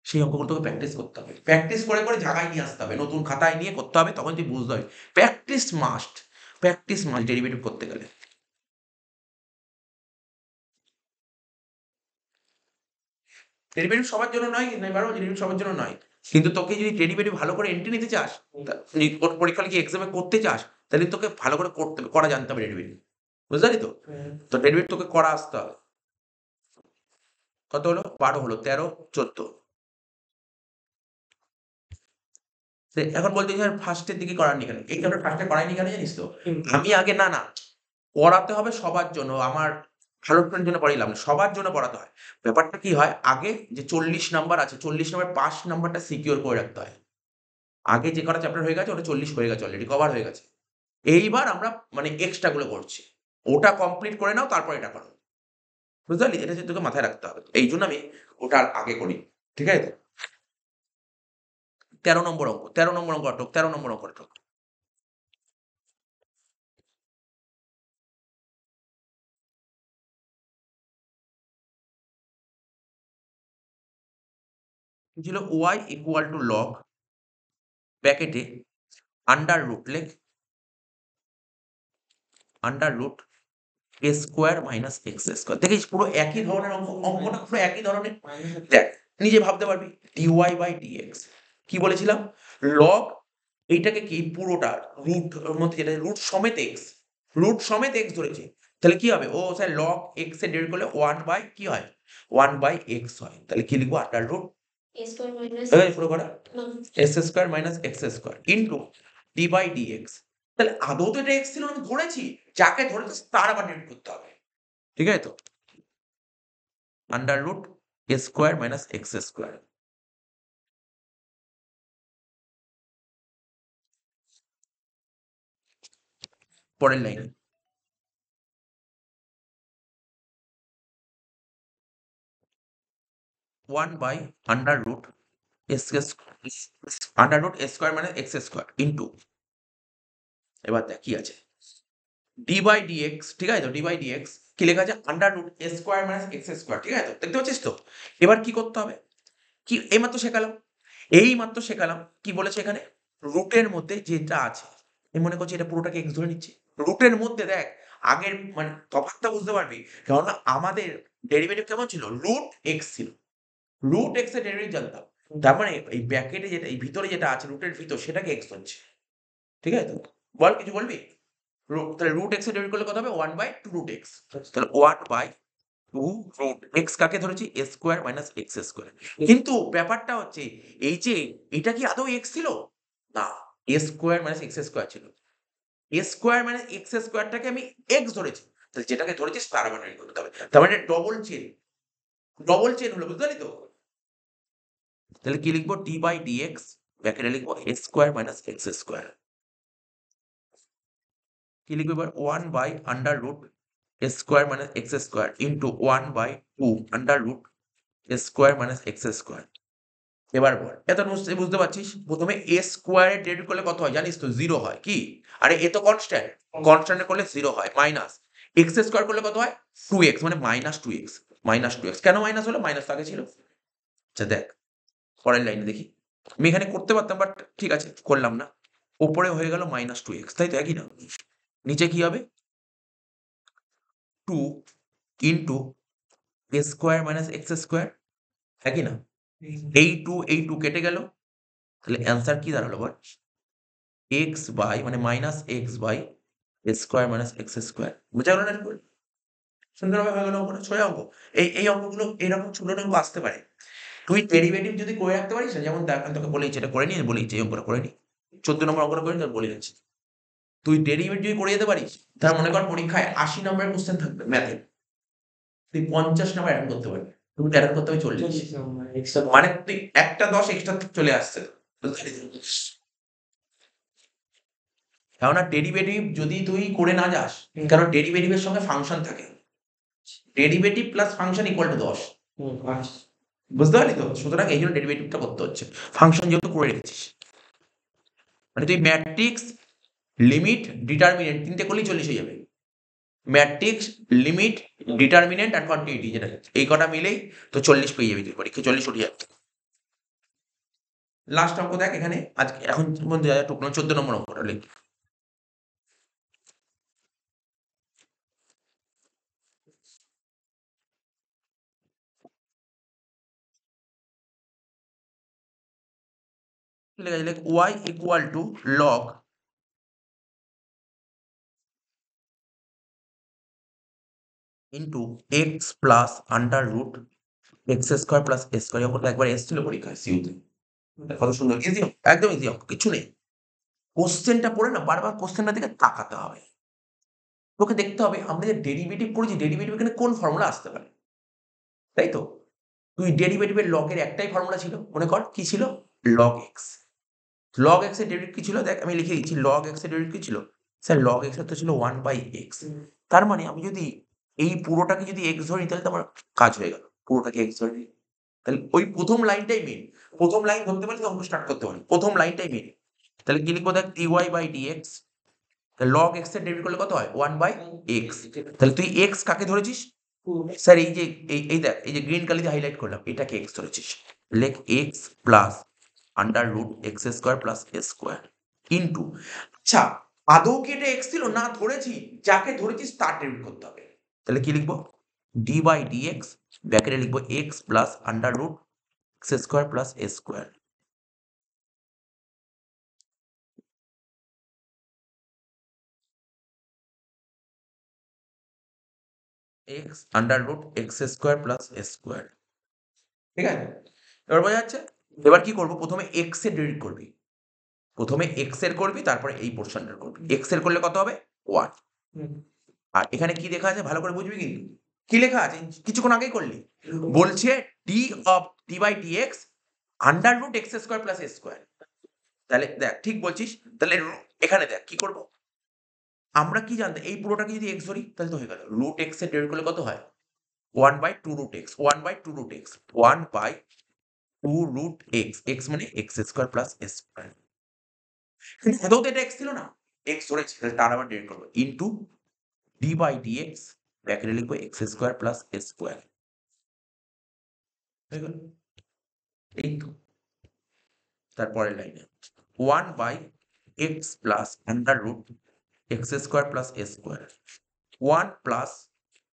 A: সেই অঙ্কগুলো তোকে প্র্যাকটিস করতে হবে, প্র্যাকটিস করে করে জায়গায় নিয়ে আসতে হবে, নতুন খাতায় নিয়ে করতে হবে, তখন তুই বুঝতে হবে। প্র্যাকটিস মাস্ট ডেরিভেটিভ করতে গেলে। ডেরিভেটিভ সবার জন্য নয়, ডেরিভেটিভ সবার জন্য নয়, কিন্তু তোকে যদি ডেরিভেটিভ ভালো করে এন্ট্রি নিতে চাস, পরীক্ষা লিখে এক্সামে করতে চাস, তাহলে তোকে ভালো করে করতে হবে, করা জানতে হবে ডেরিভেটিভ, বুঝতে পারলি তো? তো ডেরিভেটিভ তোকে করা আসতে হবে। কত হলো, 12 হলো, 13, 14। এখন বলতে স্যার ফার্স্টের দিকে করাননি কেন, এই আমরা ফার্স্টে করাইনি কেন জানিস তো, আমি আগে না পড়াতে হবে সবার জন্য, আমার ভালো স্টুডেন্টের জন্য পড়াইলাম না, সবার জন্য পড়াতে হয়। ব্যাপারটা কি হয়, আগে যে 40 নাম্বার আছে, 40 নাম্বার 5 নাম্বারটা সিকিউর করে রাখতে হয়। আগে যে কটা চ্যাপ্টার হয়ে গেছে ওটা 40 হয়ে গেছে, অলরেডি কভার হয়ে গেছে। এইবার আমরা মানে এক্সট্রা গুলো করছি, ওটা কমপ্লিট করে নাও তারপর এটা করো, বুঝতে পারলি? এটা তোকে মাথায় রাখতে হবে, এই জন্য আমি ওটা আগে করি, ঠিক আছে তো? 13 নম্বর অঙ্ক, 13 নম্বর অঙ্ক আটক, 13 নম্বর অঙ্ক আটক। কি ছিল, y ইকুয়াল টু লগ ব্র্যাকেটে আন্ডার রুট লেখ, under root a² minus x²। দেখিস পুরো একই ধরনের অঙ্ক, অঙ্কটা পুরো একই ধরনের। দেখ নিজে ভাবতে পারবি, dy/dx কি বলেছিলাম, লগ এইটাকে কি পুরোটা রুট মধ্যে যেটা রুট সমেত এক্স ধরেছি, তাহলে কি হবে? ও স্যার লগ এক্স এর ডেরিভেটিভ করলে 1 বাই কি হয়? 1/x হয়। তাহলে কি লিখবো? Under root
C: a square minus
A: পুরো করা
C: no,
A: s square minus x square into d by dx. তাহলে আদৌ তো এটা এক্স ছিল, আমি ধরেছি, যাকে ধরেছি তার আবার ডেরিভেটিভ করতে হবে, ঠিক আছে তো? Under root a square minus x square. পরের লাইনে 1 by under root a square minus x square into, এবার দেখ কি আছে, ডি/ডিএক্স, ঠিক আছে তো? ডি/ডিএক্স কি লেখা আছে? Under root a square minus x square, ঠিক আছে তো? দেখতে পাচ্ছিস তো? এবার কি করতে হবে? কি এইমাত্র শেখালাম কি বলেছে এখানে? রুটের মধ্যে যেটা আছে, আমি মনে করছি এটা পুরোটাকে এক্স ধরে নিচ্ছি। রুটের মধ্যে দেখ, আগের মানে তফাৎটা বুঝতে পারবি, কেননা আমাদের ডেরিভেটিভ কেমন ছিল? রুট এক্স ছিল, রুট এক্স এর ডেরিভেটিভ জানতাম, তার মানে এই ব্র্যাকেটে যেটা, এই ভিতরে যেটা আছে রুটের ভিতর, সেটাকে এক্স ধরছে, ঠিক আছে তো? বল, কিছু বলবি? তাহলে রুট এক্স এর ডেরিভেটিভ করলে কত হবে? 1/2 রুট এক্স। তাহলে 1/2 রুট এক্স কাকে ধরেছি? এ স্কোয়ার মাইনাস এক্স স্কোয়ার। কিন্তু ব্যাপারটা হচ্ছে এই যে এটা কি আদৌ এক্স ছিল? না, এ স্কোয়ার মাইনাস এক্স স্কোয়ার ছিল। এ স্কোয়ার মাইনাস এক্স স্কোয়ারটাকে আমি এক্স ধরেছি, তাহলে যেটাকে ধরেছিস তার আবার বের করতে হবে। তার মানে ডবল চেন হলো, বুঝতে পারলি তো? তাহলে কি লিখবো? ডি/ডিএক্স ব্র্যাকেটে লিখবো a square minus x square. কি লিখবো এবার? 1 by under root a square minus x square into 1/2 under root a square minus x square. এবার বল, এত বুঝতে পারছিস? প্রথমে এ স্কোয়ারের ডেরিভেটিভ করলে কত হয় জানিস তো? 0 হয়। কি? আরে এ তো কনস্ট্যান্ট করলে 0 হয়। মাইনাস এক্স স্কোয়ার করলে কত হয়? 2x, মানে -2x। কেন মাইনাস হলো? মাইনাস তো আগে ছিল। আচ্ছা দেখ, পরের লাইনে দেখি। আমি এখানে করতে পারতাম, বাট ঠিক আছে, করলাম না। ওপরে হয়ে গেল -2x, তাই তো? একই না? নিচে কি হবে? 2 ইন্টু এ স্কোয়ার মাইনাস এক্স স্কোয়ার, একই না? এই 2 কেটে গেল, তাহলে অ্যান্সার কি দাঁড়ালো বল? এক্স বাই মানে -x by a square minus x square. বুঝা গেল না? সুন্দরভাবে হয়ে গেল অঙ্কটা, সোজা অঙ্ক। এই অঙ্কগুলো এরকম ছোট অঙ্ক আসতে পারে। তুই ডেরিভেটিভ যদি করে রাখতে পারিস না, যেমন দেখ আমি তোকে বলেছি এটা করে নিয়ে বলেছি, এই অঙ্কটা করে নি, 14 নম্বর অঙ্কটা করে নি, তোর বলে যাচ্ছি। তুই ডেরিভেটিভ যদি করে যেতে পারিস, তার মনে কর পরীক্ষায় 80 নম্বরের কোশ্চেন থাকবে ম্যাথে, তুই 50 নম্বর অ্যাটেন্ড করতে পারবি, তুমি অ্যাটেন্ড করতে হবে 40।
B: এক্সট্রা
A: মানে তুই একটা 10 এক্সট্রা চলে আসছে, বুঝতে পারলি? কেননা ডেরিভেটিভ যদি তুই করে না যাস, কারণ ডেরিভেটিভের সঙ্গে ফাংশন থাকে, derivative plus function equal to 10, বুঝতে পারলি তো? সুতরাং এই জন্য ডেরিভেটিভটা করতে হচ্ছে, ফাংশন যেহেতু করে রেখেছিস। মানে তুই ম্যাট্রিক্স, লিমিট, ডিটারমিনেন্ট তিনটে করলেই 40 হয়ে যাবে। ম্যাট্রিক্স, লিমিট, ডিটারমিনেন্ট আর কন্টিনিউটি, যেটা এই কটা মিলেই তো 40 পেয়ে যাবি তুই, পরীক্ষা 40 উঠে যাবে। লাস্ট অঙ্ক দেখ এখানে, আজকে এখন পর্যন্ত যা যা টুকলো, 14 নম্বর অঙ্কটা লিখ। লেখা আছে, y equal to log into x plus under root x square plus a square. অঙ্কটা একবার এসেছিল পরীক্ষায় সিইউতে, কত সুন্দর, ইজি, একদম ইজি অঙ্ক, কিছু নেই। কোশ্চেনটা পড়ে না, বারবার কোশ্চেনটার দিকে তাকাতে হবে, তোকে দেখতে হবে আমরা যে ডেরিভেটিভ করেছি, ডেরিভেটিভ এখানে কোন ফর্মুলা আসতে পারে, তাই তো? তুই ডেরিভেটিভের লগের একটাই ফর্মুলা ছিল, মনে কর কি ছিল? Log x. লগ এক্স এর ডেরিভেটিভ কি ছিল? দেখ আমি লিখে দিচ্ছি, লগ এক্স এর ডেরিভেটিভ কি ছিল? স্যার লগ এক্স এর তো ছিল 1/x। তার মানে আমি যদি এই পুরোটাকে যদি এক্স ধরি, তাহলে তো আমার কাজ হয়ে গেল, পুরোটাকে এক্স ধরে নিই। তাহলে ওই প্রথম লাইনটাই মেন, প্রথম লাইন ধরতে পারলে তো অঙ্ক স্টার্ট করতে পারি, প্রথম লাইনটাই মেন। তাহলে কি লিখবো? দেখ dy/dx, লগ এক্স এর ডেরিভেটিভ করলে কত হয়? 1/x। তাহলে তুই এক্স কাকে ধরেছিস? স্যার এই যে এই দেখ, এই যে গ্রিন কালি দিয়ে হাইলাইট করলাম, এটাকে এক্স ধরেছিস। লেখ x plus under root x square plus a square into, আচ্ছা আদৌ কি এটা এক্স ছিল? না, ধরেছি, যাকে ধরেছিস তার ডেরিভেটিভ করতে হবে। তাহলে কি লিখবো? ডি/ডিএক্স ব্র্যাকেটে লিখবো x plus under root x square plus a square. X under root x square plus s square. ঠিক আছে, এবার বোঝা যাচ্ছে। এবার কি করবো, প্রথমে এক্স এর ডেরিভ করবি, প্রথমে এক্স এর করবি, তারপরে এই পোর্শনটার করবি। এক্স এর করলে কত হবে, 1। আর এখানে কি লেখা আছে ভালো করে বুঝবি, কিন্তু কি লেখা আছে কিছুক্ষণ আগেই করলি, বলছে d of d by d x under root x square plus s square. তাহলে দেখ ঠিক বলছিস, তাহলে এখানে দেখ কি করব, আমরা কি জানতে, এই পুরোটাকে যদি এক্স ধরি তাহলে তো হয়ে গেল, রুট এক্স এর ডেরিভ করলে কত হয়, 1/2 root x, 1/2 root x, 1/2 root x, x মানে x square plus s square. কিন্তু এটাও তো এটা এক্স ছিল না, এক্স ধরেছি, তাহলে তার আবার ডেরিভ করবো into d by d x, ব্র্যাকেটে লিখবো x square plus s square. হয়ে গেল, এই তো। তারপরের লাইনে 1/x plus under root x square plus s square, 1 plus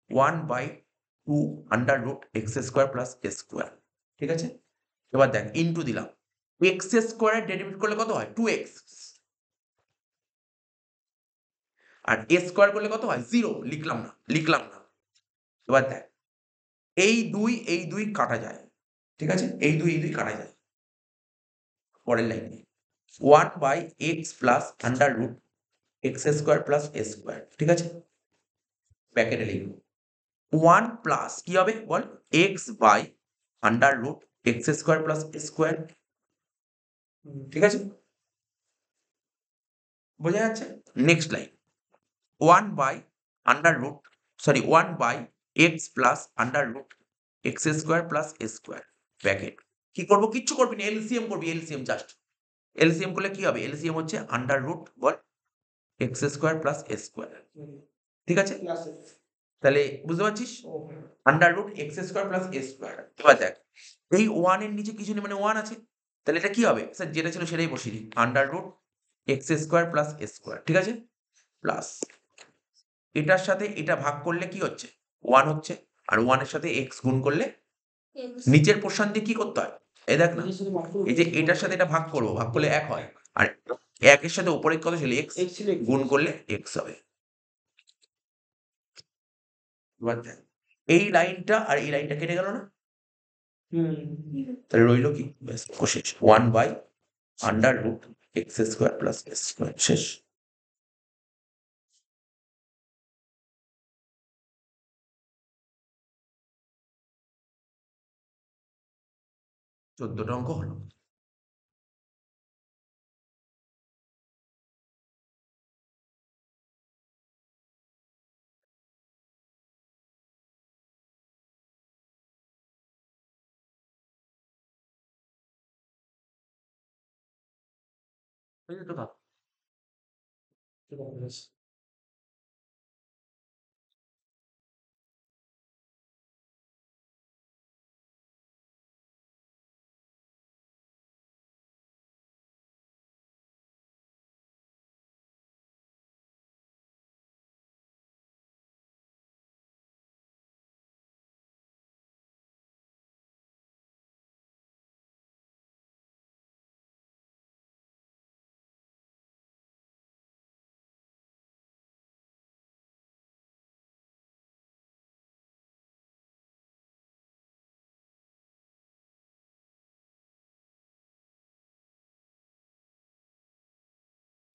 A: 1/2 under root x square plus s square. ঠিক আছে, এবার দেখ ইন্টু দিলাম, এক্স স্কোয়ারের ডেরিভেটিভ করলে কত হয়, 2x, আর এ স্কোয়ার করলে কত হয়, 0। লিখলাম না। এবার দেখ, এই দুই কাটা যায়, ঠিক আছে, এই দুই কাটা যায়। পরের লাইনে 1/x plus under root x square plus a square. ঠিক আছে, ব্র্যাকেটে লিখব 1 প্লাস কি হবে বল, x by under root x square plus a square. ঠিক আছে, বোঝা যাচ্ছে। Next line 1/x plus under root x square plus a square, bracket. কি করবো, কিচ্ছু করবি না, এলসিএম করবি, এলসিএম জাস্ট। এলসিএম করলে কি হবে, এলসিএম হচ্ছে আন্ডার রুট বল x square plus a square. ঠিক আছে, তাহলে বুঝতে পারছিস, under root x square plus a square. এবার দেখ, এই 1 এর নিচে কিছু নেই, মানে 1 আছে, তাহলে এটা কি হবে, স্যার যেটা ছিল সেটাই বসিয়ে দিই, under root x square plus a square. ঠিক আছে, প্লাস এটার সাথে এটা ভাগ করলে কি হচ্ছে, 1 হচ্ছে, আর 1 এর সাথে এক্স গুণ করলে
C: X.
A: নিচের পোর্শন দিয়ে কি করতে হয়, এই দেখ না, এই যে এটার সাথে এটা ভাগ করবো, ভাগ করলে 1 হয়, আর 1 এর সাথে উপরে কত ছিল, এক্স, গুণ করলে এক্স হবে। এবার দেখ, এই লাইনটা আর এই লাইনটা কেটে গেল না, তাহলে রইল কি, ব্যাস শেষ, 1 under root x square plus s square, শেষ। চোদ্দটা অঙ্ক হলো। বুঝলি তো কথা?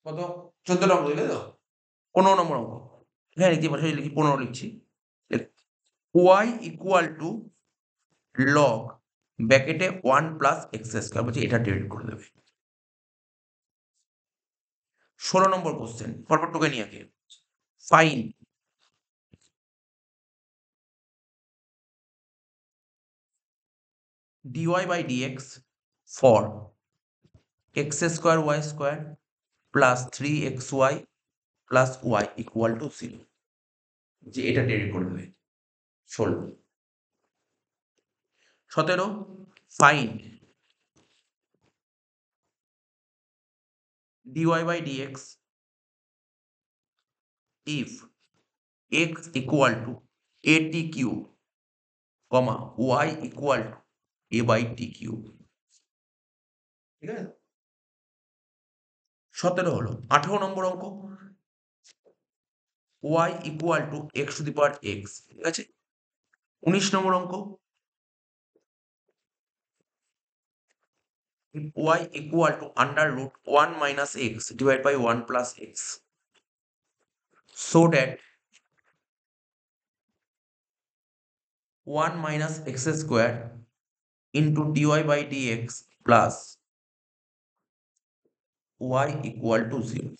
A: কত, 14টা অঙ্ক দিলে তো, 15 নম্বর অঙ্ক। হ্যাঁ লিখতে পারছি, লিখি 15 লিখছি। ওয়াই ইকুয়াল টু লগ ব্র্যাকেটে 1 প্লাস এক্স স্কোয়ার, বলছি এটা ডিলিট করে দেবে। 16 নম্বর কোশ্চেন, পরপর টুকে নিয়ে আগে, fine dy by dx for x square y square plus 3xy plus y equal to 0, যে এটা ডেরিভ করে দেবে। 16 17 fine dy by dx if x equal to at cube comma y equal to a by t cube। ঠিক আছে, 17 হলো। 18 নম্বর অঙ্ক, y equal to x to the power x, ঠিক আছে। 19 নম্বর অঙ্ক, y equal to under root 1 minus x divide by 1 plus x, so that 1 minus x square into dy by dx plus y equal to 0.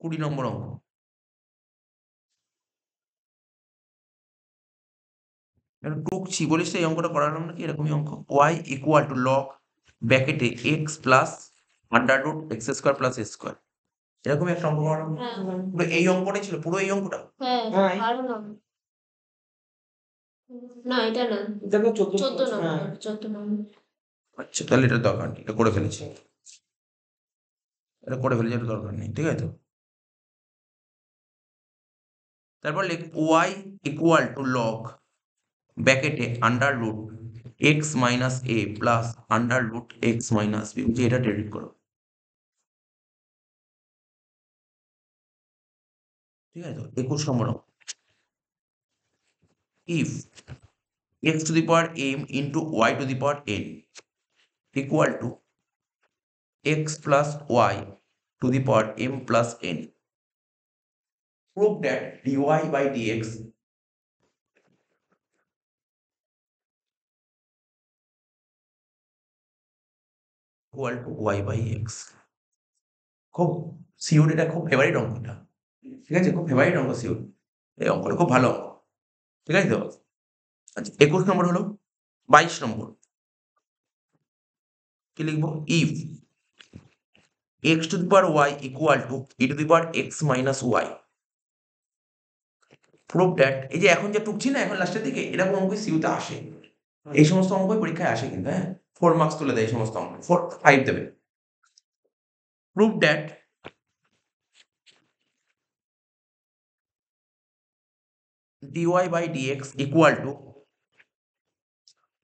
A: কুড়ি নম্বর অঙ্ক, টুকছি বলিস এই অঙ্কটা করালাম নাকি এরকমই অঙ্ক। y ইকুয়াল টু লগ ব্র্যাকেটে x plus under root x square plus a square, এরকমই একটা অঙ্ক করালাম।
C: হ্যাঁ
A: পুরো এই অঙ্কটাই ছিল, পুরো এই অঙ্কটা।
C: হ্যাঁ আরো না, না এটা না,
B: এটা তো 14
C: 14
B: হ্যাঁ।
C: নম্বর, 14 নম্বর।
A: আচ্ছা তাহলে এটা দরকার নেই, এটা করে ফেলেছি, এটা করে ফেলেছি, এটা দরকার নেই, ঠিক আছে তো। তারপর লিখ y ইকুয়াল টু লগ ব্র্যাকেটে under root x minus a plus under root x minus b, যে এটা ডেরিভ করো, ঠিক আছে তো। 21 number if x to the power m into y to the power n equal to x plus y to the power m plus n, prove that dy by dx equal to y by x. খুব sure, এটা খুব favourite অঙ্কটা, ঠিক আছে, খুব favourite অঙ্ক sure, এই অঙ্কটা খুব ভালো অঙ্ক, ঠিক আছে তো। আচ্ছা 21 নম্বর হলো, 22 নম্বর কি লিখবো, if x to the power y equal two e two the power x minus y, prove that, এই যে এখন যে টুকছি না এখন লাস্টের দিকে, এরকম অঙ্ক সিউতে আসে, এই সমস্ত অঙ্ক পরীক্ষায় আসে কিন্তু, হ্যাঁ 4 মার্কস তুলে দেয় এই সমস্ত অঙ্ক, 4 5 দেবে। Prove that dy by dx equal to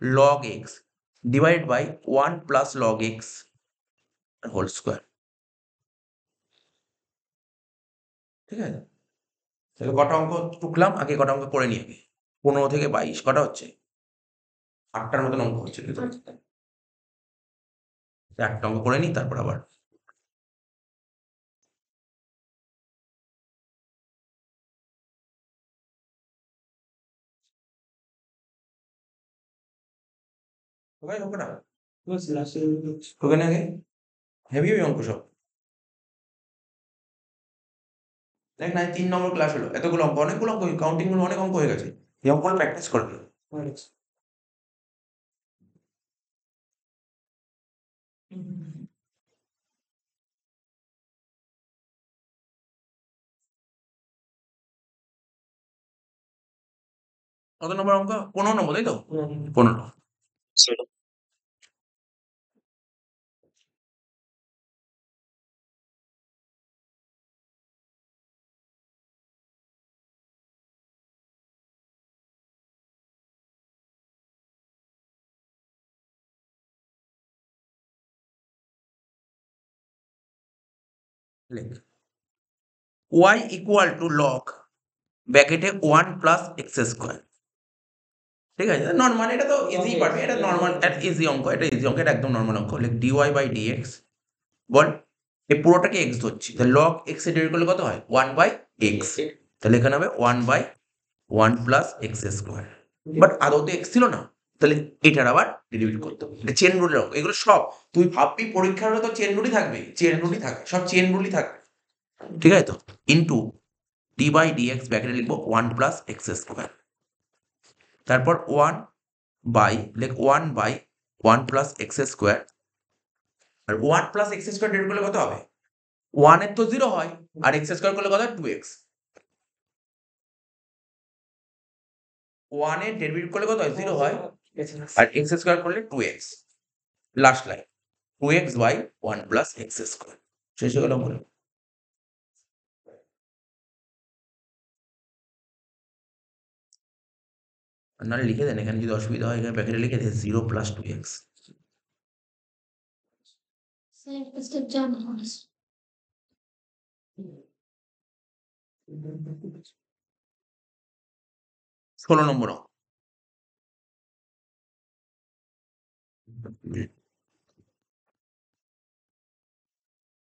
A: log x divided by 1 plus log x whole square, ঠিক আছে। তাহলে কটা অঙ্ক টুকলাম, আগে কটা অঙ্ক করে নিয়ে 15 থেকে 22 কটা হচ্ছে, 8টার মতন অঙ্ক হচ্ছে, কিন্তু 8টা অঙ্ক করে নিই তারপর আবার। অঙ্কটা
B: বস লাস্টে
A: ওখানে আগে হেভি অঙ্ক সব, দেখ না 3 নম্বর ক্লাস হলো, এতগুলো অঙ্ক, অনেকগুলো অঙ্ক, কাউন্টিং গুলো অনেক অঙ্ক হয়ে গেছে, এই অঙ্কগুলো প্র্যাকটিস করবে। কত নম্বর অঙ্ক, 15 নম্বর তাই তো, 15। লেখ y ইকুয়াল টু লগ ব্র্যাকেটে 1 প্লাস এক্স স্কোয়ার, ঠিক আছে নর্মাল, এটা তো ইজি পারবে, এটা নর্মাল, এটা ইজি অঙ্ক, এটা ইজি অঙ্ক, এটা একদম নর্মাল অঙ্ক। লেখ dy বাই dx, বল এই পুরোটাকে x ধরছি, তাহলে log x এ ডিভাইড করলে কত হয় 1 বাই x, তাহলে এখানে হবে 1 by 1 plus x square, but আদৌ তো x ছিল না, তাহলে এটার আবার ডেরিভেট করতে হবে, এটা চেন রুলের অঙ্ক, এগুলো সব তুই ভাববি পরীক্ষার হলে তো চেন রুলই থাকবে, চেন রুলই থাকে, সব চেন রুলই থাকবে, ঠিক আছে তো। ইন্টু ডি বাই ডিএক্স ব্র্যাকেটে লিখবো 1 প্লাস এক্স স্কোয়ার, তারপর 1 বাই লেখ 1 বাই 1 প্লাস এক্স স্কোয়ার, আর 1 প্লাস এক্স স্কোয়ার ডিভাইড করলে কত হবে, 1 এর তো 0 হয়, আর এক্স স্কোয়ার করলে কত হয় 2x, 1 এর ডেরিভেটিভ করলে কত হয় 0 হয়, আর এক্স স্কোয়ার করলে 2x, last line 2x by 1 plus x square, শেষ হয়ে গেল অঙ্কটা। নাহলে লিখে দেন, এখানে যদি অসুবিধা হয় এখানে ব্র্যাকেটে লিখে দেন 0 প্লাস 2x,
C: স্টেপ জানা
A: 16 নম্বর অঙ্ক।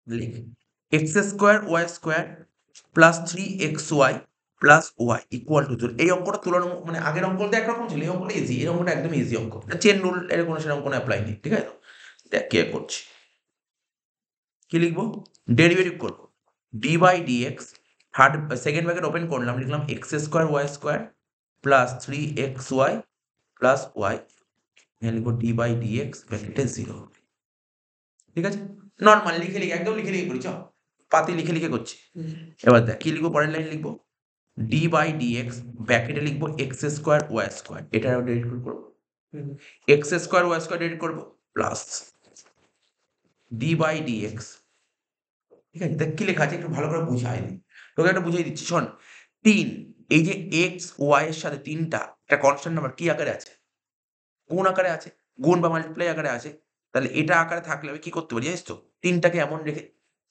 A: লিখ x square y square plus 3xy plus y equal to 0। এই অঙ্কটা তুলনামূলক মানে আগের অঙ্কটা একরকম ছিল, এই অঙ্কটা ইজি, এই অঙ্কটা একদম ইজি অঙ্ক, চেন রুল এর কোনো সেরকম কোনো অ্যাপ্লাই নেই, ঠিক আছে? দেখ কি করছি, কি লিখবো, ডেরিভেটিভ করবো d by dx, third second bracket open করলাম, লিখলাম x square y square plus 3xy plus y, এখানে লিখবো ডি বাই ডিএক্স ব্র্যাকেটে 0। ঠিক আছে, নর্মাল লিখে লিখে একদম লিখে লিখে করি, চল পাতি লিখে লিখে করছি। এবার দেখ কি লিখবো, পরের লাইন লিখবো ডি বাই ডিএক্স ব্র্যাকেটে লিখবো এক্স স্কোয়ার ওয়াই স্কোয়ার, এটা ডেরিভেটিভ করবো, x square y square derivative করবো প্লাস ডি বাই ডিএক্স। ঠিক আছে, দেখ কি লেখা আছে একটু ভালো করে বুঝাই দিই, তোকে একটা বুঝিয়ে দিচ্ছি, শোন। 3, এই যে এক্স ওয়াই এর সাথে 3টা একটা কনস্ট্যান্ট নাম্বার কি আকারে আছে, গুণ আকারে আছে, গুণ বা মাল্টিপ্লাই আকারে আছে। তাহলে এটা আকারে থাকলে আমি কি করতে পারি জানিস তো, 3টাকে এমন রেখে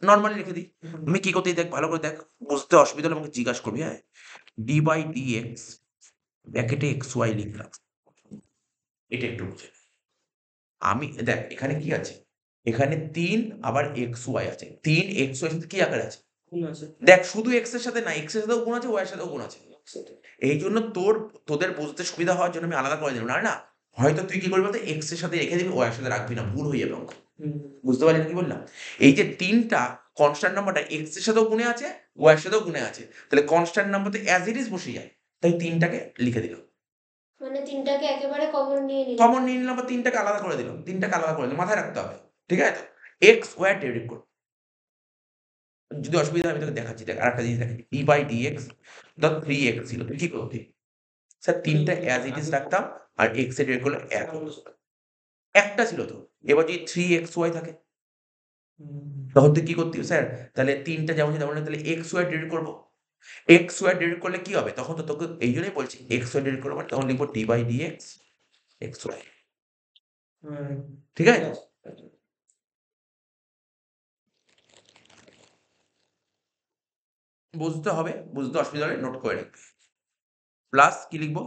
A: নর্মালি রেখে দিই। আমি কি করতে, দেখ ভালো করে দেখ, বুঝতে অসুবিধা হলে আমাকে জিজ্ঞাসা করবি, হ্যাঁ। ডি বাই ডি এক্স ব্র্যাকেটে এক্স ওয়াই লিখলাম, এটা একটু বুঝে নে। আমি দেখ এখানে কি আছে, এখানে 3 আবার এক্স ওয়াই আছে, 3x ওয়াই সাথে কি আকারে আছে, দেখ শুধু এক্স এর সাথে না, এক্স এর সাথেও গুণ আছে, ওয়াই এর সাথেও গুণ আছে। এই জন্য তোদের বুঝতে সুবিধা হওয়ার জন্য আমি আলাদা করে দিলাম, না হয়তো তুই কি করবি বলতো, এক্স এর সাথে রেখে দিবি, ওয়াই এর সাথে রাখবি না, ভুল হয়ে যাবে অঙ্ক। বুঝতে পারলি কি বললাম? এই যে 3টা কনস্ট্যান্ট নাম্বারটা এক্স এর সাথেও গুণে আছে, ওয়াই এর সাথেও গুণে আছে, তাহলে কনস্ট্যান্ট নাম্বারতে অ্যাজ ইট ইজ বসে যায়, তাই 3টাকে লিখে দিলাম,
C: মানে 3টাকে একেবারে কমন নিয়ে নিলাম।
A: কমন নিয়ে নিলাম বা 3টাকে আলাদা করে দিলাম, 3টাকে আলাদা করে দিলাম, মাথায় রাখতে হবে, ঠিক আছে? তো এক্স ওয়াই ডেরিভেটিভ করব, যদি অসুবিধা হয় আমি তোকে দেখাচ্ছি। দেখ আরেকটা জিনিস দেখ, ডি বাই ডিএক্স ধর 3x ছিল, তুই কি করবি, স্যার 3টা অ্যাজ ইট ইজ রাখতাম, আর এক্স এর ডেরিভেটিভ করলে একটা ছিল তো, এবার যদি 3xy থাকে তখন তুই কি করতি, স্যার তাহলে 3টা যেমন তেমন, তাহলে এক্স ওয়াই ডেরিভেটিভ করবো, এক্স ওয়াই ডেরিভেটিভ করলে কি হবে, তখন তো তোকে এই জন্যই বলছি এক্স ওয়াই ডেরিভেটিভ করবো, মানে তখন লিখবো d by dx x y, ঠিক আছে? বুঝতে হবে, বুঝতে অসুবিধা হলে নোট করে রাখবে, প্লাস কি লিখবো,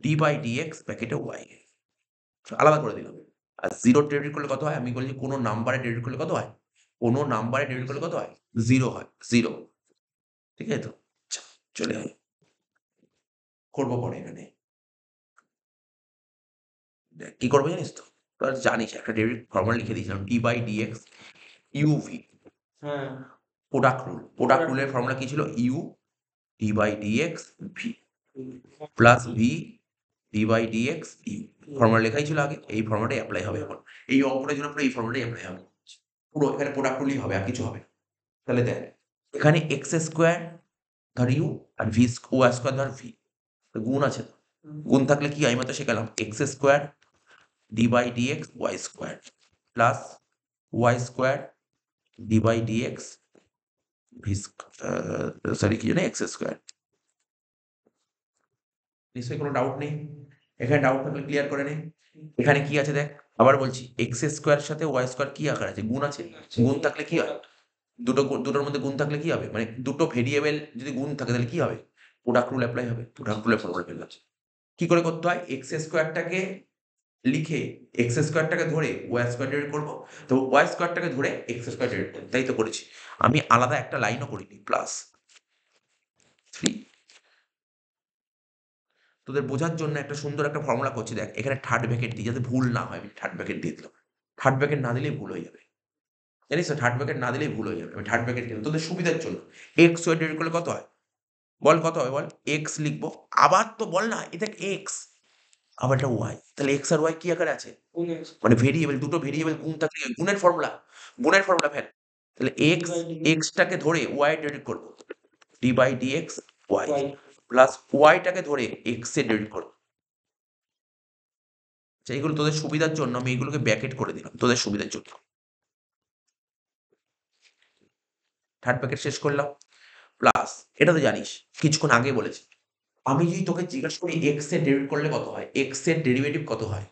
A: ডি বাই ডিএক্স ব্র্যাকেটে ওয়াই, আলাদা করে দিলাম। আর 0 ডেরিভেটিভ করলে কত হয়, আমি বলছি কোনো নাম্বারে ডেরিভেটিভ করলে কত হয়, কোনো নাম্বারে ডেরিভেটিভ করলে কত হয়, 0 হয়, 0। ঠিক আছে তো, আচ্ছা, চলে আয় করবো পরে এখানে। দেখ, কি করবো জানিস তো, তোর জানিস একটা ডেরিভেটিভ ফর্মুলা লিখে দিয়েছিলাম, d by dx u v, product রুলের ফর্মুলা কি ছিল, u d by dx v plus v d by dx u, formula লেখাই ছিল আগে, এই ফর্মুলাটাই অ্যাপ্লাই হবে এখন, এই অঙ্কটার জন্য পুরো এই ফর্মুলাটাই অ্যাপ্লাই হবে, পুরো এখানে প্রোডাক্ট রুলই হবে, আর কিছু হবে না। তাহলে দেখ এখানে এক্স স্কোয়ার ধর ইউ আর ভি ওয়াই স্কোয়ার ধর ভি, গুণ আছে তো, গুণ থাকলে কি আমি তো শেখালাম x square d by dx y square plus y square d by dx v, sorry কি জানে এক্স স্কোয়ার। নিশ্চয়ই কোনো ডাউট নেই, এখানে ডাউট থাকলে ক্লিয়ার করে নে। এখানে কি আছে দেখ, আবার বলছি এক্স স্কোয়ার সাথে ওয়াই স্কোয়ার কি আকার আছে, গুণ আছে, গুণ থাকলে কি হয়, দুটোর মধ্যে গুণ থাকলে কি হবে, মানে দুটো ভেরিয়েবল যদি গুণ থাকে তাহলে কি হবে, প্রোডাক্ট রুল অ্যাপ্লাই হবে, প্রোডাক্ট রুলের ফর্মুলা ফেললাম। কি করে করতে হয়, এক্স স্কোয়ারটাকে লিখে এক্স স্কোয়ারটাকে ধরে ওয়াই স্কোয়ার ডেরিভেটিভ করবো, তো ওয়াই স্কোয়ারটাকে ধরে এক্স স্কোয়ার ডেরিভেটিভ করবো, তাই তো করেছি। আমি আলাদা একটা লাইনও করিনি, প্লাস 3। তোদের বোঝার জন্য একটা সুন্দর একটা ফর্মুলা করছি, দেখ এখানে থার্ড ব্র্যাকেট দিই যাতে ভুল না হয়, আমি থার্ড ব্র্যাকেট দিয়ে দিলাম, থার্ড ব্র্যাকেট না দিলেই ভুল হয়ে যাবে, জানিস তো থার্ড ব্র্যাকেট না দিলেই ভুল হয়ে যাবে, আমি থার্ড ব্র্যাকেট দিলাম তোদের সুবিধার জন্য। এক্স ওয়াই ডেরিভেটিভ করলে কত হয় বল, কত হয় বল, এক্স লিখবো, আবার তো বল না এটা এক্স, আবার এটা ওয়াই, তাহলে এক্স আর ওয়াই কি আকারে আছে, মানে ভেরিয়েবল, দুটো ভেরিয়েবল গুণ থাকলে গুণের ফর্মুলা ফেল, তাহলে এক্সটাকে ধরে ওয়াই ডেরিভেটিভ করবো, d by dx y plus ওয়াইটাকে ধরে এক্স এর ডেরিভেটিভ করবো। এইগুলো তোদের সুবিধার জন্য আমি এগুলোকে ব্র্যাকেট করে দিলাম তোদের সুবিধার জন্য, থার্ড ব্র্যাকেট শেষ করলাম, প্লাস এটা তো জানিস কিছুক্ষণ আগে বলেছি, আমি যদি তোকে জিজ্ঞাসা করি এক্স এর ডেরিভেটিভ করলে কত হয়, এক্স এর ডেরিভেটিভ কত হয়,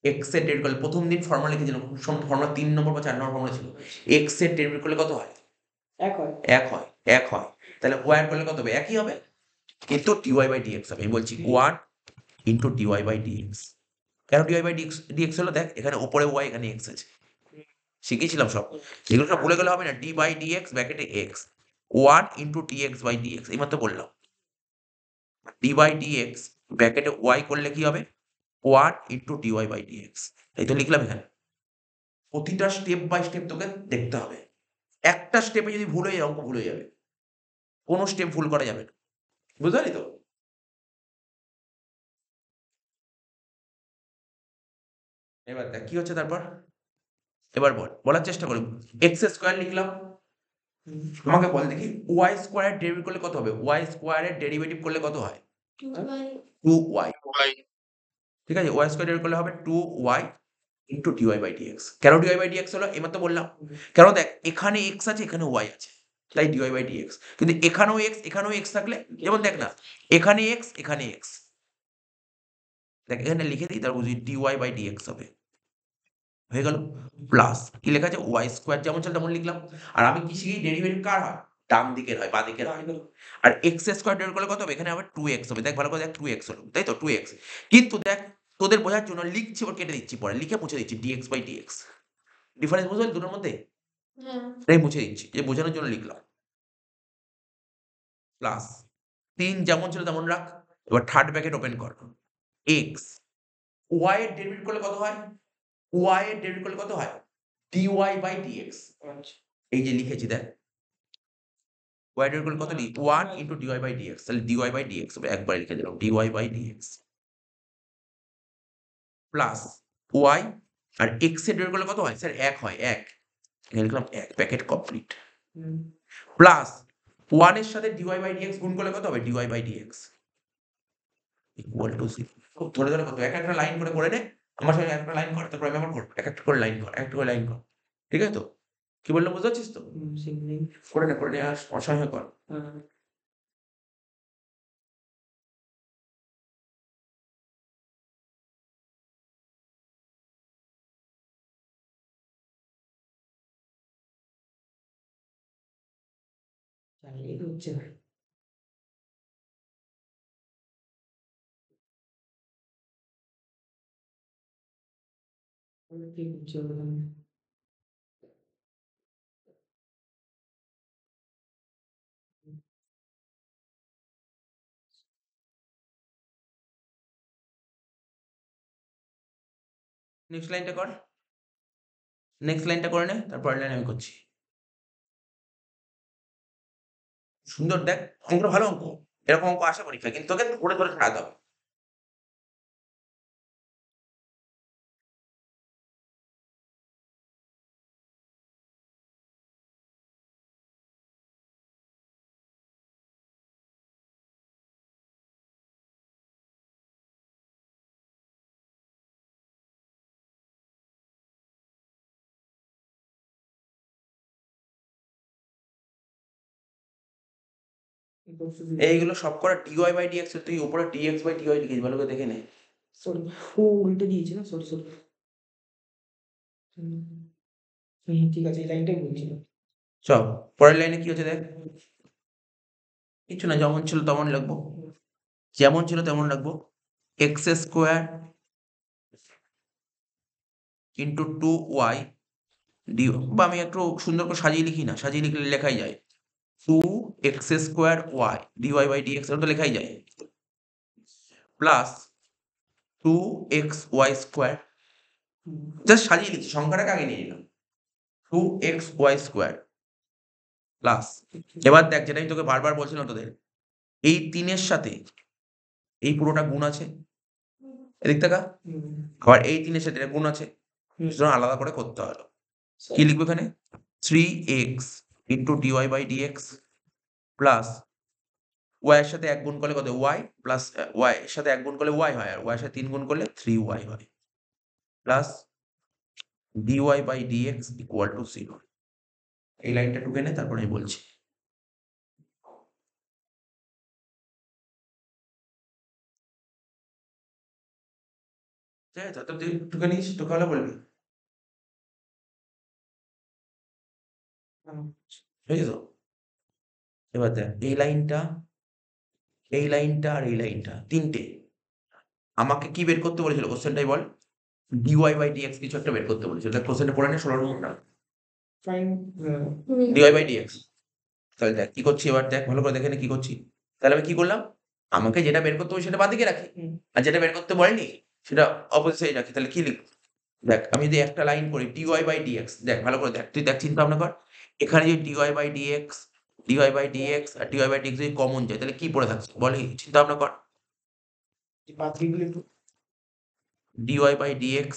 A: এক্স এর ডেরিভেটিভ করলে প্রথম দিন ফর্মুলা লিখেছিলাম, ফর্মুলা 3 নম্বর বা 4 নম্বর ফর্মুলা ছিল, এক্স এর ডেরিভেটিভ করলে কত হয়?
B: এক হয়।
A: এক হয়। তাহলে ওয়াই করলে কত হবে? একই হবে, কিন্তু ডিওয়াই বাই ডিএক্স হবে। আমি বলছি 1 ইন্টু ডিওয়াই বাই ডিএক্স। কেন ডিওয়াই বাই ডিএক্স হলো? দেখ এখানে উপরে ওয়াই, এখানে এক্স আছে, শিখিয়েছিলাম সব, এগুলো সব ভুলে গেলে হবে না। ডি বাই ডিএক্স ব্র্যাকেটে x, 1 into dx by dx, এইমাত্র বললাম। ডি বাই ডিএক্স ব্র্যাকেটে ওয়াই করলে কি হবে? 1 ইন্টু ডিওয়াই বাই ডিএক্স। এই তো লিখলাম এখানে। প্রতিটা স্টেপ বাই স্টেপ তোকে দেখতে হবে। একটা স্টেপে যদি ভুল হয়ে যায়, অঙ্ক ভুল হয়ে যাবে। কোনো স্টেপ ভুল করা যাবে না। বুঝতে পারলি তো? এবার দেখ কি হচ্ছে তারপর। এবার বলার চেষ্টা করি। এক্স স্কোয়ার লিখলাম, আমাকে বল দেখি ওয়াই স্কোয়ারের ডেরিভেটিভ করলে কত হবে? ওয়াই স্কোয়ারের ডেরিভেটিভ করলে কত হয়? 2y। ঠিক আছে, ওয়াই স্কোয়ার ডেরিভেটিভ করলে হবে 2y into dy by dx. কেন ডিওয়াই বাই ডিএক্স হলো? এইমাত্র বললাম। কারণ দেখ এখানে এক্স আছে, এখানে ওয়াই আছে, তাই ডিওয়াই বাই ডিএক্স। কিন্তু এখানেও এক্স থাকলে, যেমন দেখ না, এখানে এক্স, এখানে এক্স, দেখ এখানে লিখে দিই, তার বুঝি ডিওয়াই বাই ডিএক্স হবে, হয়ে গেল। প্লাস কি লেখা আছে? ওয়াই স্কোয়ার যেমন ছিল তেমন লিখলাম। আর আমি কি শিখি? ডেরিভেটিভ কার হয়? ডান দিকের হয়, বাঁ দিকের হয়। আর এক্স স্কোয়ার ডেরিভেটিভ করলে কত হবে? এখানে আবার 2x হবে। দেখ ভালো করে দেখ, 2x হলো, তাই তো 2x। কিন্তু দেখ তোদের বোঝার জন্য লিখছি, ওর কেটে দিচ্ছি, পরে লিখে মুছে দিচ্ছি dx বাই dx। ডিফারেন্স বুঝলি দুটোর মধ্যে?
C: হ্যাঁ।
A: তাই মুছে দিচ্ছি, যে বোঝানোর জন্য লিখলাম। প্লাস 3 যেমন ছিল তেমন রাখ। এবার থার্ড ব্র্যাকেট ওপেন কর। x, y এর ডেরিভেটিভ করলে কত হয়? y এর ডেরিভেটিভ করলে কত হয়? dy by dx।
B: আচ্ছা।
A: এই যে লিখেছি দেখ, y এর ডেরিভেটিভ করলে কত লিখি? 1 ইন্টু dy বাই dx। তাহলে dy বাই dx হবে, একবারে লিখে দিলাম dy by dx। Plus y আর x এর ডেরিভেটিভ করলে কত হয়? স্যার 1 হয়, 1। এখানে লিখলাম 1, ব্র্যাকেট কমপ্লিট। প্লাস 1 এর সাথে dy বাই dx গুণ করলে কত হবে? dy by dx equal to 0। খুব ধরে ধরে কত, এক একটা লাইন করে করে নে। আমার সঙ্গে একটা লাইন কর, তারপর আমি আবার করব। এক একটা করে লাইন কর, এক একটা করে লাইন কর। ঠিক আছে তো? কি বললাম বুঝতে পারছিস তো? করে নে আর অসহায় কর।
B: এই তো হচ্ছে না। কি হচ্ছে বলুন?
A: নেক্সট লাইনটা কর। নেক্সট লাইনটা করে নে, তারপরের লাইন আমি করছি। সুন্দর দেখ, অঙ্কটা ভালো অঙ্ক। এরকম অঙ্ক আসে পরীক্ষায়, কিন্তু তোকে ধরে ধরে সাজাতে হবে। এইগুলো সব করা dy বাই dx, তুই উপরে dx বাই dy লিখেছিস, ভালো করে দেখে নে।
B: সরি, ও উল্টে দিয়েছে না, সরি সরি। ঠিক আছে, এই লাইনটাই বলছিলাম।
A: চল পরের লাইনে কি হচ্ছে দেখ। কিছু না, যেমন ছিল তেমন লিখবো, যেমন ছিল তেমন রাখবো। X square into 2y D, বা আমি একটু সুন্দর করে সাজিয়ে লিখি না, সাজিয়ে লিখলে লেখাই যায় 2x square y dy by dx, এটা তো লেখাই যায়। প্লাস 2xy স্কোয়ার, জাস্ট সাজিয়ে লিখছি, সংখ্যাটাকে আগে নিয়ে নিলাম। 2xy স্কোয়ার প্লাস, এবার দেখ যেটা আমি তোকে বারবার বলছিলাম তোদের, এই 3 এর সাথে এই পুরোটা গুণ আছে, এদিক টাকা, আবার এই 3 এর সাথে এটা গুণ আছে, সুতরাং আলাদা করে করতে হলো। কি লিখবো এখানে? 3x into dy by dx plus y এর সাথে 1 গুণ করলে কত? y প্লাস y এর সাথে 1 গুণ করলে y হয়, আর y এর সাথে 3 গুণ করলে 3y হয়, plus dy by dx equal to 0। এই লাইনটা টুকে নে, তারপরে আমি বলছি। ঠিক আছে? তো তুই একটুখানি তোকে হলে বলবি। ঠিক আছে? এবার দেখ এই লাইনটা, এই লাইনটা আর এই লাইনটা ৩ টে। আমাকে কি বের করতে বলেছিল কোশ্চেনটাই বল? dy বাই dx কিছু একটা বের করতে বলেছিল। দেখ কোশ্চেনটা পড়ে নে ১৬ নম্বরটা।
B: Fine
A: dy by dx। তাহলে দেখ কি করছি এবার দেখ ভালো করে দেখে নে কি করছি। তাহলে আমি কি করলাম? আমাকে যেটা বের করতে বলেছে সেটা বাঁদিকে রাখি। আর যেটা বের করতে বলেনি সেটা অপোজিট সাইডে রাখি। তাহলে কি লিখব? দেখ আমি যদি একটা লাইন করি dy বাই dx, দেখ ভালো করে দেখ। তুই দেখ চিন্তা ভাবনা কর। এখানে যদি dy বাই dx আর dy বাই dx যদি কমন যায় তাহলে কি পড়ে থাকছে? বল চিন্তা ভাবনা কর।
B: বাকিগুলো একটু
A: dy বাই dx,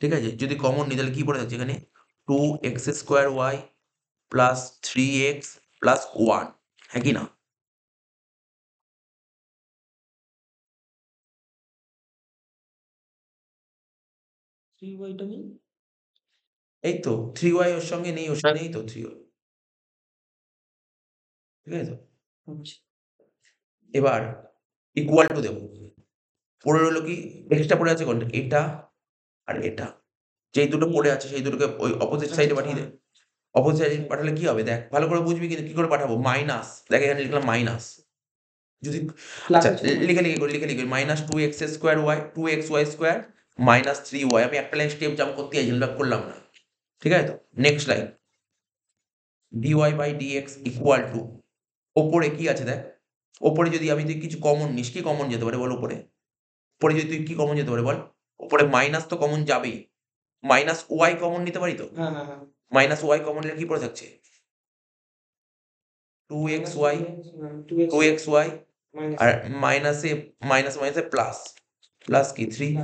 A: ঠিক আছে? যদি কমন নিই তাহলে কি পড়ে থাকছে এখানে? 2x² প্লাস 3x প্লাস 1, হ্যাঁ কি না?
B: থ্রি ওয়াইটা নেই
A: এই তো 3y ওর সঙ্গে নেই, ওর সঙ্গে নেই তো 3y, ঠিক আছে তো?
B: আচ্ছা
A: এবার ইকুয়াল টু দেবো। পড়ে রইলো কি? এক্সট্রা পড়ে আছে কোনটা? এটা আর এটা। যেই দুটো পড়ে আছে সেই দুটোকে ওই অপোজিট সাইডে পাঠিয়ে দে। অপোজিট সাইডে পাঠালে কি হবে? দেখ ভালো করে বুঝবি কিন্তু কি করে পাঠাবো? মাইনাস, দেখ এখানে লিখলাম মাইনাস। যদি
B: প্লাস
A: আচ্ছা
B: আছে
A: লিখে minus 2x² 2xy² minus 3y। আমি একটা লাইন স্টেপ জাম্প করতে চাইছিলাম, বাট করলাম না। ঠিক আছে তো? Next line dy by dx equal to, ওপরে কি আছে দেখ। ওপরে যদি আমি তুই কিছু কমন নিস, কি কমন যেতে পারে বল ওপরে? ওপরে যদি তুই কি কমন যেতে পারে বল? ওপরে মাইনাস তো কমন যাবেই। মাইনাস ওয়াই কমন নিতে পারি তো?
B: হ্যাঁ হ্যাঁ হ্যাঁ
A: মাইনাস ওয়াই কমন নিলে কি পড়ে থাকছে? 2xy 2xy আর মাইনাসে মাইনাসে প্লাস, প্লাস কি 3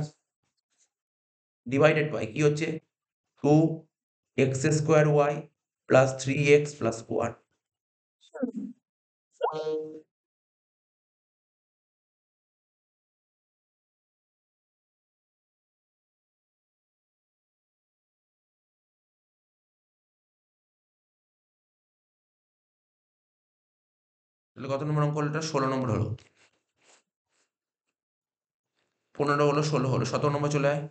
A: ডিভাইডেড বাই কি হচ্ছে 2x² প্লাস 3x প্লাস 1। তাহলে কত নম্বর অঙ্ক হলো এটা? 16 নম্বর হলো। 15 হলো, 16 হলো, 17 নম্বর চলে আয়।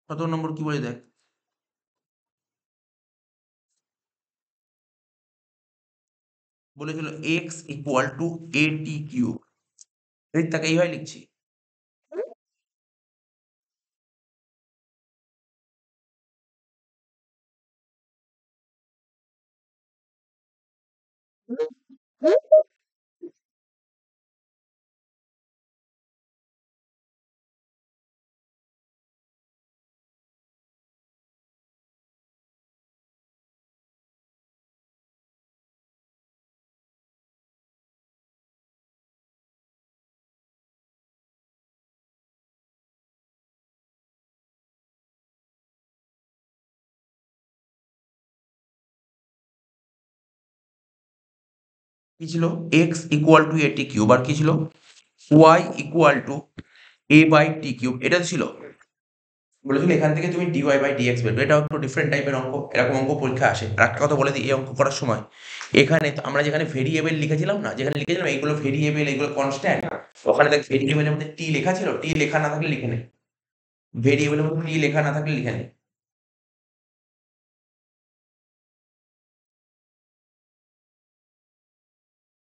A: 17 নম্বর কি বলে দেখ। বলেছিল x equal to at cube. এই তাকে এইভাবে লিখছি। কি ছিল? x equal to at cube আর কি ছিল? y equal to a by t cube. এটা ছিল। বলেছিল এখান থেকে তুমি dy বাই dx বের করবে। এটাও একটু ডিফারেন্ট টাইপের অঙ্ক। এরকম অঙ্ক পরীক্ষায় আসে। আর একটা কথা বলে দিই, এই অঙ্ক করার সময় এখানে আমরা যেখানে ভেরিয়েবল লিখেছিলাম না, যেখানে লিখেছিলাম এইগুলো ভেরিয়েবল, এগুলো কনস্ট্যান্ট, ওখানে দেখ ভেরিয়েবলের মধ্যে t লেখা ছিল, t লেখা না থাকলে লিখে নে। ভেরিয়েবলের মধ্যে t লেখা না থাকলে লিখে নে।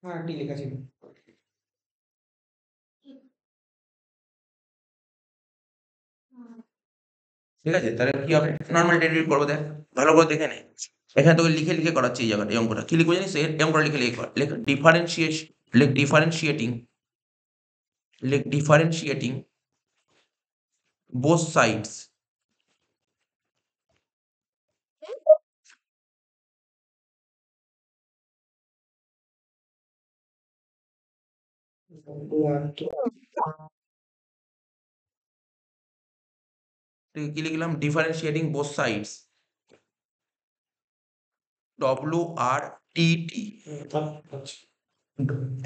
B: হ্যাঁ টি লেখা ছিল
A: ঠিক আছে? তাহলে কি হবে? নরমাল ডেরিভেটিভ করবো। দেখ ভালো করে দেখে নে। এখানে তোকে লিখে লিখে করাচ্ছি এই জায়গাটা, এই অঙ্কটা। কি লিখবো জানিস? এই অঙ্কটা লিখে লিখে কর। লেখ ডিফারেন্সিয়েটিং both sides কি লিখলাম? Differentiating both sides WRTT।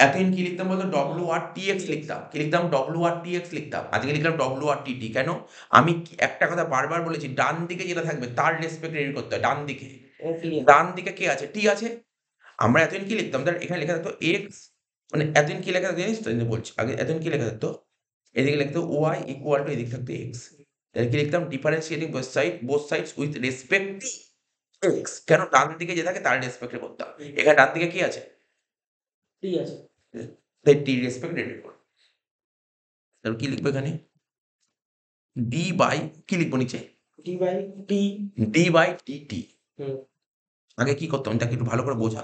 A: এতদিন কি লিখতাম বলতো? WRTX লিখতাম। কি লিখতাম? WRTX লিখতাম। আজকে লিখলাম WRTT। কেন? আমি একটা কথা বারবার বলেছি, ডান দিকে যেটা থাকবে তার রেসপেক্ট রেডি করতে হয়। ডান দিকে, ডান দিকে কে আছে? টি আছে। আমরা এতদিন কি লিখতাম? ধর এখানে লেখা থাকতো এক্স, মানে এতদিন কি লেখা থাকতো জানিস তো? এই যে বলছি আগে এতদিন কি লেখা থাকতো? এদিকে লিখতো ওয়াই ইকুয়াল টু এদিকে থাকতো এক্স। তাহলে কি লিখতাম? Differentiating both sides with respect two x. কেন? ডান দিকে যে থাকে তার রেসপেক্টে করতাম। এখানে ডান দিকে কি আছে?
B: টি আছে।
A: তাই টি রেসপেক্ট রেডি করো। তাহলে কি লিখবো এখানে? ডি বাই কি লিখবো নিচে?
B: T by t.
A: D by dt.
B: হুম।
A: আগে কি করতাম এটাকে একটু ভালো করে বোঝা।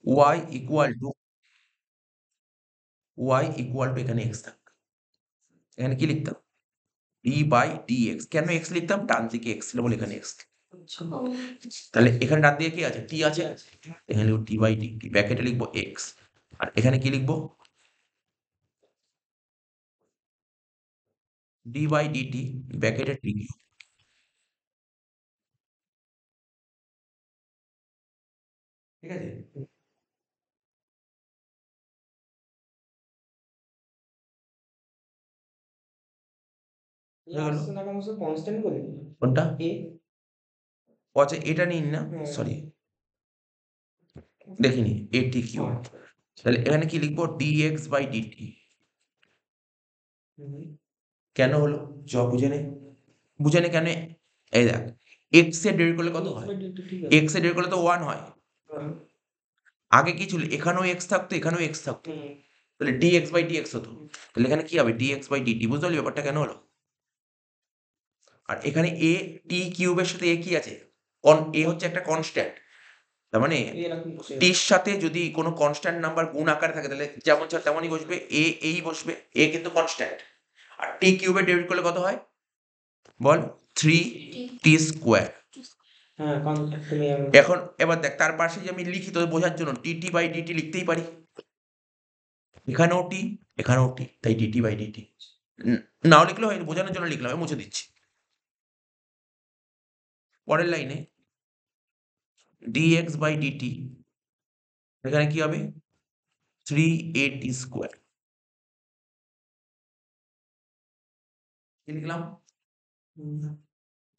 A: ওয়াই ইকুয়াল টু এখানে এক্স থাকতো। এখানে কি লিখতাম? D by dx. কেন এক্স লিখতাম? ডান দিকে এক্স ছিল বলে এখানে এক্স।
B: আচ্ছা।
C: ও
A: তাহলে এখানে ডান দিকে কি আছে? টি আছে। এখানে লিখবো ডি বাই ডিটি, ব্র্যাকেটে লিখবো এক্স। আর এখানে কি লিখবো? ডি বাই ডিটি, ব্র্যাকেটে টি কিউব। ঠিক আছে? হয়ে গেল।
B: আসছে না কেন স্যার? কনস্ট্যান্ট করে
A: কোনটা?
B: এ।
A: ও আচ্ছা, এটা নিন না, সরি দেখিনি, এটি কিউব। তাহলে এখানে কি লিখবো? Dx by dt. কেন হলো? চ বুঝে নে। বুঝে নে কেন? এই দেখ, এক্স এর ডেরিভেটিভ করলে কত হয়?
B: ঠিক আছে।
A: এক্স এর ডেরিভেটিভ করলে তো 1 হয়।
B: হ্যাঁ।
A: আগে কি ছিল? এখানেও এক্স থাকতো, এখানেও এক্স থাকতো।
B: হুম।
A: তাহলে ডিএক্স বাই ডিএক্স হতো। তাহলে এখানে কি হবে? Dx by dt. বুঝতে পারলি ব্যাপারটা কেন হলো? আর এখানে এ টি কিউবের সাথে এ কি আছে? এ হচ্ছে একটা কনস্ট্যান্ট। তার মানে
B: এরকম বসে আছে।
A: টির সাথে যদি কোনো কনস্ট্যান্ট নাম্বার গুণ আকারে থাকে তাহলে যেমন চায় তেমনই বসবে, এই বসবে। এ কিন্তু কনস্ট্যান্ট। আর টি কিউবের ডেরিভেটিভ করলে কত হয়? বল, 3t স্কোয়ার।
B: হ্যাঁ, কারণ তুমি
A: এখন এবার দেখ, তার পাশে যে আমি লিখি তোদের বোঝার জন্য ডিটি বাই ডিটি লিখতেই পারি। এখানেও টি, এখানেও টি, তাই ডিটি বাই ডিটি। নাও লিখলেও হয়, বোঝানোর জন্য লিখলাম, আমি মুছে দিচ্ছি। পরের লাইনে dx বাই ডিটি, এখানে কি হবে? 3at square. কি লিখলাম?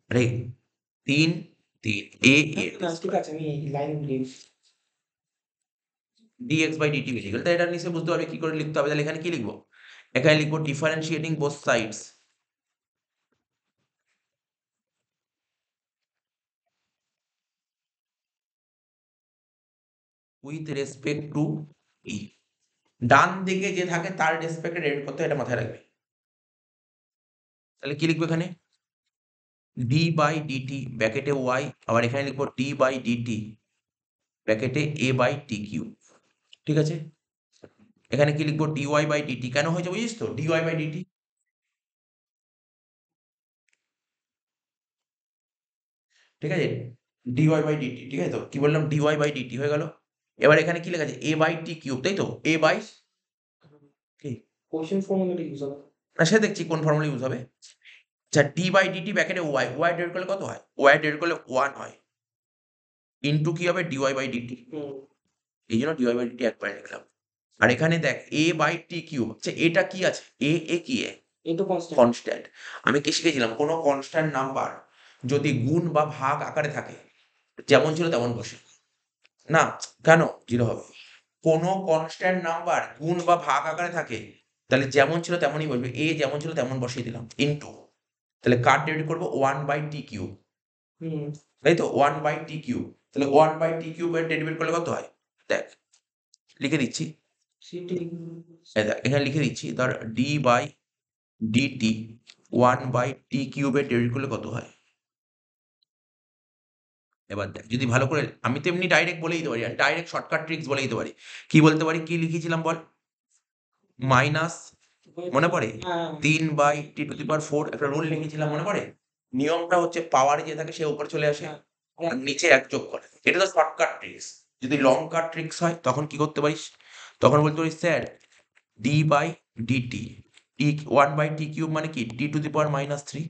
A: আরে 3 3 a
B: না, ঠিক আছে, আমি লাইন লিখি।
A: dx বাই ডিটি বেরিয়ে গেল। তাই এটা নিশ্চয়ই বুঝতে পারবে কি করে লিখতে হবে। তাহলে এখানে কি লিখবো? এখানে লিখবো differentiating both sides with respect to e. ডান দিকে যে থাকে তার রেসপেক্টে ডেরিভেট করতে হয়, এটা মাথায় রাখবে। তাহলে কি লিখবো এখানে? ডি বাই ডিটি ব্র্যাকেটে ওয়াই, আবার এখানে লিখবো ডি বাই ডিটি ব্র্যাকেটে এ বাই টি কিউব। ঠিক আছে? এখানে কি লিখবো? Dy by dt. কেন হয়েছে বুঝিস তো? ডিওয়াই বাই ডিটি, ঠিক আছে? ডিওয়াই বাই ডিটি, ঠিক আছে তো? কি বললাম? ডিওয়াই বাই ডিটি হয়ে গেল। এবার এখানে কি লেখা আছে? এ বাই টি কিউব, তাই তো? এ বাই কি?
B: কোশ্চেন ফর্মুলাটা ইউজ হবে।
A: না, সে দেখছি কোন ফর্মুলা ইউজ হবে। আচ্ছা, ডি বাই ডিটি ব্র্যাকেটে ওয়াই, ওয়াই ডেরিভেট করলে কত হয়? ওয়াই ডেরিভেট করলে 1 হয়। ইনটু কি হবে? Dy by dt. এই জন্য ডিওয়াই বাই ডিটি একবারে লিখলাম। আর এখানে দেখ এ বাই টি কিউব, আচ্ছা এটা কি আছে? এ কি?
B: এই তো কনস্ট্যান্ট।
A: কনস্ট্যান্ট। আমি কি শিখেছিলাম? কোনো কনস্ট্যান্ট নাম্বার যদি গুণ বা ভাগ আকারে থাকে, যেমন ছিল তেমন বসে। না, কেন 0 হবে? কোনো কনস্ট্যান্ট নাম্বার গুণ বা ভাগ আকারে থাকে তাহলে যেমন ছিল তেমনই বসবে। এ যেমন ছিল তেমন বসিয়ে দিলাম ইনটু, তাহলে কার ডেরিভেটিভ করবো? 1 বাই টি কিউব, তাই তো? 1 বাই টি কিউব। তাহলে 1 বাই টি কিউবের ডেরিভেটিভ করলে কত হয়? দেখ লিখে দিচ্ছি। এই দেখ এখানে লিখে দিচ্ছি, ধর ডি বাই ডিটি 1 বাই টি কিউবের ডেরিভেটিভ করলে কত হয়? এবার দেখ, যদি ভালো করে, আমি তো এমনি ডাইরেক্ট বলে দিতে পারি, ডাইরেক্ট শর্টকাট ট্রিক্স বলে দিতে পারি। কি বলতে পারি? কি লিখেছিলাম বল? মাইনাস, মনে পড়ে? 3 বাই টি টু দি পাওয়ার 4 একটা রুল লিখেছিলাম, মনে পড়ে? নিয়মটা হচ্ছে পাওয়ারে যে থাকে সে উপরে চলে আসে আর নিচে 1 যোগ করে। এটা তো শর্টকাট ট্রিক্স। যদি লং কাট ট্রিক্স হয় তখন কি করতে পারিস? তখন বলতে পারিস, sir d by dt t 1 by t cube মানে কি? টি two the power -3।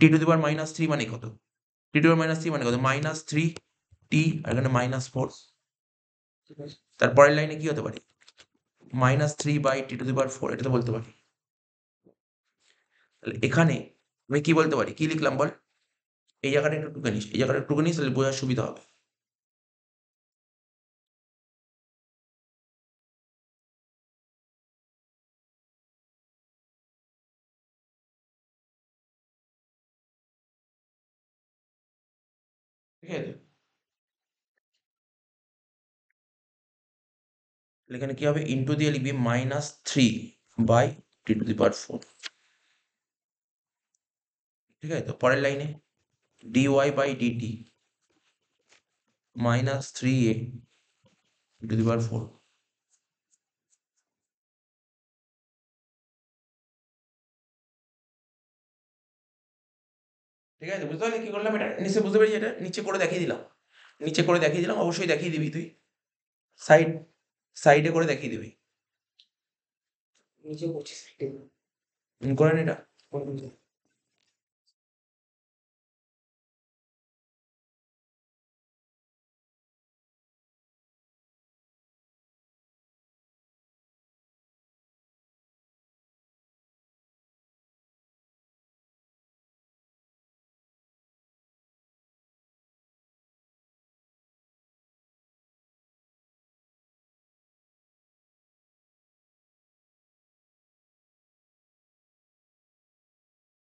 A: T two the পাওয়ার -3 মানে কত? টি টু দি পাওয়ার -3 মানে কত? -3 টি, আর এখানে -4। তারপরের লাইনে কি হতে পারে? -3 বাই টি টু দি পাওয়ার 4, এটা তো বলতে পারি। তাহলে এখানে আমি কি বলতে পারি? কি লিখলাম বল? এই জায়গাটা একটু টুকে নিস, এই জায়গাটা টুকে নিস, তাহলে বোঝার সুবিধা হবে। ঠিক আছে? তাহলে এখানে কি হবে? ইনটু দিয়ে লিখবি -3/10⁴। ঠিক আছে তো? পরের লাইনে dy/dt -3a⁴। ঠিক আছে? বুঝতে পারলি কি করলাম এটা? নিশ্চয়ই বুঝতে পেরেছিস এটা? নিচে করে দেখিয়ে দিলাম। নিচে করে দেখিয়ে দিলাম, অবশ্যই দেখিয়ে দিবি তুই। সাইডে করে দেখিয়ে দিবি।
B: নিচে করছি সাইডে।
A: করে নে এটা।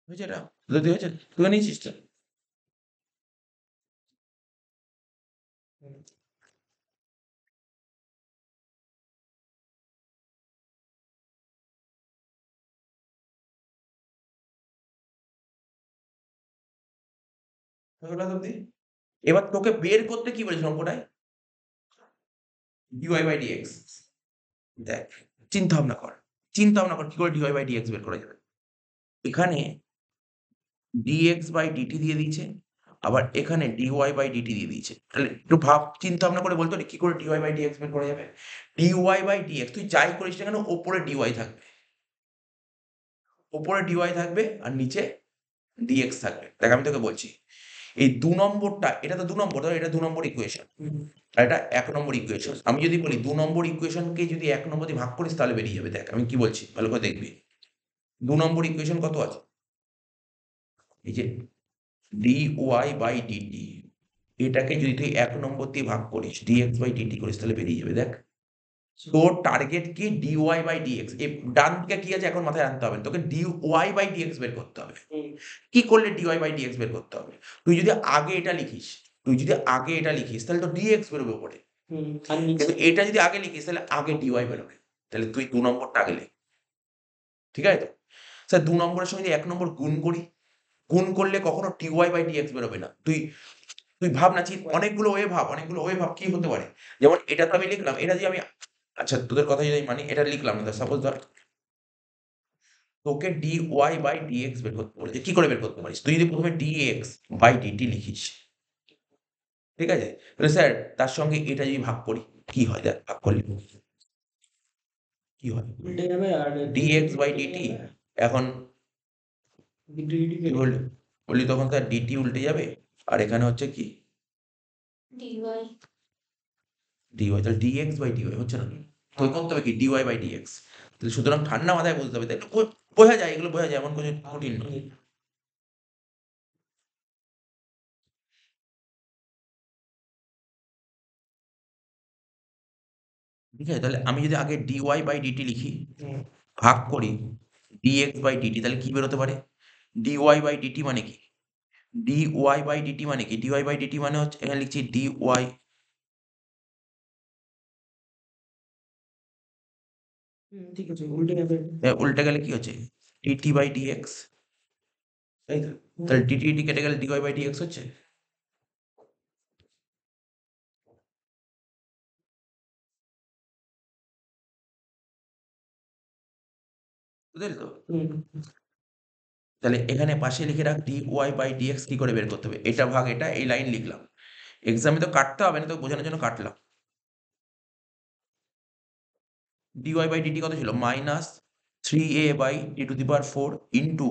A: হয়েছে এটা? বুঝতে হয়েছে? তুই নিয়েছিস তো? হয়ে গেল অবধি? এবার তোকে বের করতে কি বলেছিল অঙ্কটায়? dy/dx। দেখ, চিন্তা ভাবনা কর। চিন্তা ভাবনা কর কি করে dy/dx বের করা যাবে? এখানে dx/dt দিয়ে দিয়েছে, আবার এখানে dy/dt দিয়ে দিয়েছে। তাহলে একটু ভাব, চিন্তা ভাবনা করে বলতো কি করে dy/dx বের করা যাবে? dy/dx তুই যাই করিস না কেন ওপরে dy থাকবে। ওপরে dy থাকবে আর নিচে dx থাকবে। দেখ আমি তোকে বলছি। এই ২ নম্বরটা, এটা তো ২ নম্বর, এটা ২ নম্বর ইকুয়েশন। আর এটা ১ নম্বর ইকুয়েশন। আমি যদি বলি ২ নম্বর ইকুয়েশনকে যদি ১ নম্বর দিয়ে ভাগ করিস তাহলে বেরিয়ে যাবে। দেখ আমি কি বলছি ভালো করে দেখবি। ২ নম্বর ইকুয়েশন কত আছে? এই যে dy/dt, এটাকে যদি তুই ১ নম্বর দিয়ে ভাগ করিস, dx/dt করিস তাহলে বেরিয়ে যাবে। দেখ, তোর টার্গেট কি? dy/dx। ডান দিকে কি আছে এখন মাথায় রাখতে হবে না। তোকে dy/dx বের করতে হবে। কি করলে dy/dx বের করতে হবে? তুই যদি আগে এটা লিখিস তাহলে তো dx বেরোবে উপরে।
B: আর নিচে
A: কিন্তু এটা যদি আগে লিখিস তাহলে আগে dy বেরোবে। তাহলে তুই ২ নম্বরটা আগে লেখ। ঠিক আছে তো? স্যার ২ নম্বরের সঙ্গে যদি ১ নম্বর গুণ করি, গুণ করলে কখনো dy/dx বেরোবে না। তুই তুই ভাব না, অনেকগুলো ওয়ে ভাব, কি হতে পারে? যেমন এটা তো আমি লিখলাম, এটা যদি আমি, আচ্ছা তোদের কথা যদি আমি মানি, এটা লিখলাম না, সাপোজ ধর তোকে dy/dx বের করতে বলেছে। কি করে বের করতে পারিস? তুই যদি প্রথমে dx/dt লিখিস, ঠিক আছে? তাহলে স্যার তার সঙ্গে এটা যদি ভাগ করি, কি হয় দেখ ভাগ করলে? কি হয়?
B: উল্টে যাবে আর
A: dx/dt এখন কি বললি? বললি তখন স্যার dt উল্টে যাবে আর এখানে হচ্ছে কি?
C: dy
A: dy, তাহলে dx/dy হচ্ছে না? তোকে করতে হবে কি? dy/dx। তাহলে সুতরাং ঠান্ডা মাথায় বুঝতে হবে। তাই একটু বোঝা যায়, এগুলো বোঝা যায়, এমন কিছু কঠিন নয়। ঠিক আছে? তাহলে আমি যদি আগে dy/dt লিখি, ভাগ করি dx/dt, তাহলে কি বেরোতে পারে? dy/dt মানে কি? dy/dt মানে কি? dy/dt মানে হচ্ছে, এখানে লিখছি dy,
B: ঠিক আছে, উল্টে যাবে।
A: উল্টে গেলে কি হচ্ছে? dt/dx, তাই তো? তাহলে dt কেটে গেলে dy/dx হচ্ছে। বুঝলি তো? তাহলে এখানে পাশে লিখে রাখ dy/dx কি করে বের করতে হবে? এটা ভাগ এটা, এই লাইন লিখলাম। এক্সামে তো কাটতে হবে না, তো বোঝানোর জন্য কাটলাম। dy/dt কত ছিল? -3a/t⁴ ইনটু,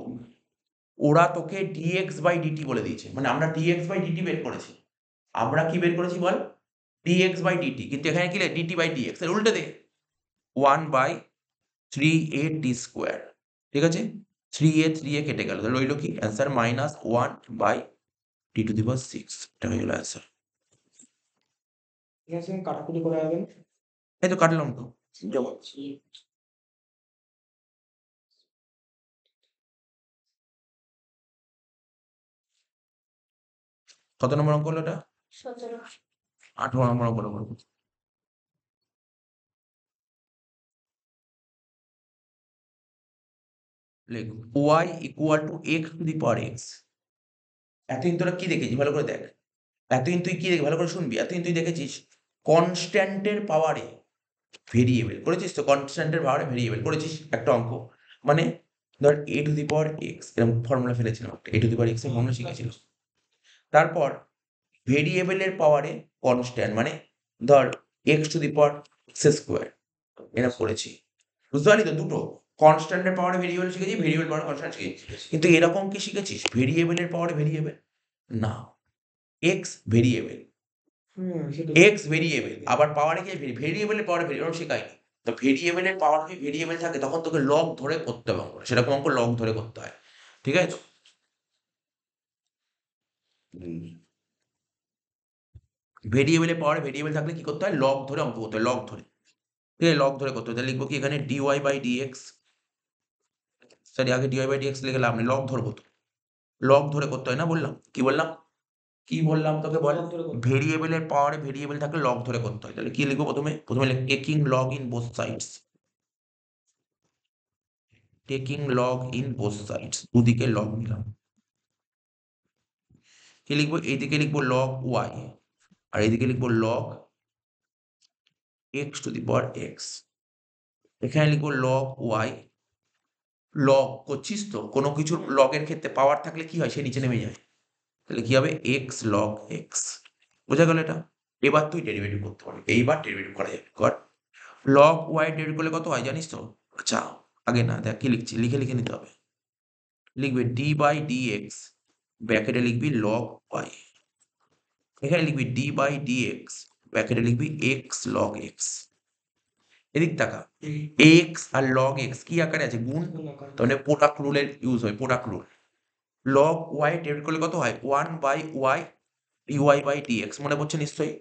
A: ওরা তোকে dx/dt বলে দিয়েছে। মানে আমরা dx/dt বের করেছি। আমরা কি বের করেছি বল? dx/dt, কিন্তু এখানে কি লেখে? dt/dx। এর উল্টে দে। 1/3a_t²। ঠিক আছে? 3a কেটে গেল। তাহলে রইল কি? Answer -1/t⁶। এটা হয়ে গেল অ্যান্সার।
B: ঠিক আছে, কাটাকুটি করা যাবে না?
A: এই তো কাটলাম তো। যেমন কত নম্বর অঙ্ক হলো এটা?
C: 17
A: 18 নম্বর করে করবো। লিখ y equal to x to the power x. এতদিন তোরা কি দেখেছিস ভালো করে দেখ, এতদিন তুই কি দেখে ভালো করে শুনবি, এতদিন তুই দেখেছিস কনস্ট্যান্টের পাওয়ারে ভেরিয়েবল করেছিস তো, কনস্ট্যান্টের পাওয়ারে ভেরিয়েবল করেছিস একটা অঙ্ক, মানে ধর এ টু দি পাওয়ার এক্স এরকম ফর্মুলা ফেলেছিলাম, এ টু দি পাওয়ার এক্স এর ফর্মুলা শিখেছিল। তারপর ভেরিয়েবলের পাওয়ারে কনস্ট্যান্ট, মানে ধর x to the power x square, এরা করেছি। বুঝতে পারলি তো, দুটো কনস্ট্যান্টের পাওয়ারে ভেরিয়েবল শিখেছি, ভেরিয়েবল পাওয়ারে কনস্ট্যান্ট শিখেছি। কিন্তু এরকম কি শিখেছিস ভেরিয়েবলের পাওয়ারে ভেরিয়েবল? না, এক্স ভেরিয়েবল, এক্স ভেরিয়েবল, আবার পাওয়ারে কি ভেরিয়েবলের পাওয়ারে ভেরিয়েবল শেখায়নি। তো ভেরিয়েবলের পাওয়ার যদি ভেরিয়েবল থাকে তখন তোকে লগ ধরে করতে হবে অঙ্ক, সেরকম অঙ্ক লগ ধরে করতে হয়, ঠিক আছে তো? ভেরিয়েবলের পাওয়ারে ভেরিয়েবল থাকলে কি করতে হয়, লগ ধরে অঙ্ক করতে হয়, লগ ধরে, ঠিক আছে, লগ ধরে করতে হয়। তাহলে লিখবো কি এখানে ডিওয়াই বাই ডিএক্স, সরি আগে ডিওয়াই বাই ডিএক্স লিখে লাভ নেই, লগ ধরবো তো, লগ ধরে করতে হয় না, বললাম কি বললাম, কি বললাম তোকে বল,
B: লগ ধরে করতে হয়।
A: ভেরিয়েবলের পাওয়ারে ভেরিয়েবল থাকলে লগ ধরে করতে হয়। তাহলে কি লিখবো প্রথমে, taking log in both sides, taking log in both sides, দুদিকে লগ নিলাম। কি লিখবো, এইদিকে লিখবো লগ ওয়াই আর এইদিকে লিখবো log x to the power x. এখানে লিখবো লগ ওয়াই, লগ করছিস তো, কোনো কিছুর লগের ক্ষেত্রে পাওয়ার থাকলে কি হয়, সে নিচে নেমে যায়, তাহলে কি হবে এক্স লগ এক্স। বোঝা গেল এটা? এবার তুই ডেরিভেটিভ করতে পারবি, এইবার ডেরিভেটিভ করা যাবে। কর, লগ ওয়াই ডেরিভেটিভ করলে কত হয় জানিস তো? আচ্ছা আগে না দেখ কি লিখছি, লিখে লিখে নিতে হবে। লিখবে ডি বাই ডি এক্স, ব্র্যাকেটে লিখবি লগ ওয়াই, এখানে লিখবি ডি বাই ডি এক্স, ব্র্যাকেটে লিখবি এক্স লগ এক্স। এদিক টাকা, এক্স আর লগ এক্স কি আকারে আছে, গুণ, তাহলে প্রোডাক্ট রুলের ইউজ হয়, product rule. Log y derivative করলে কত হয়, 1 by y dy by dx, মনে পড়ছে নিশ্চয়ই,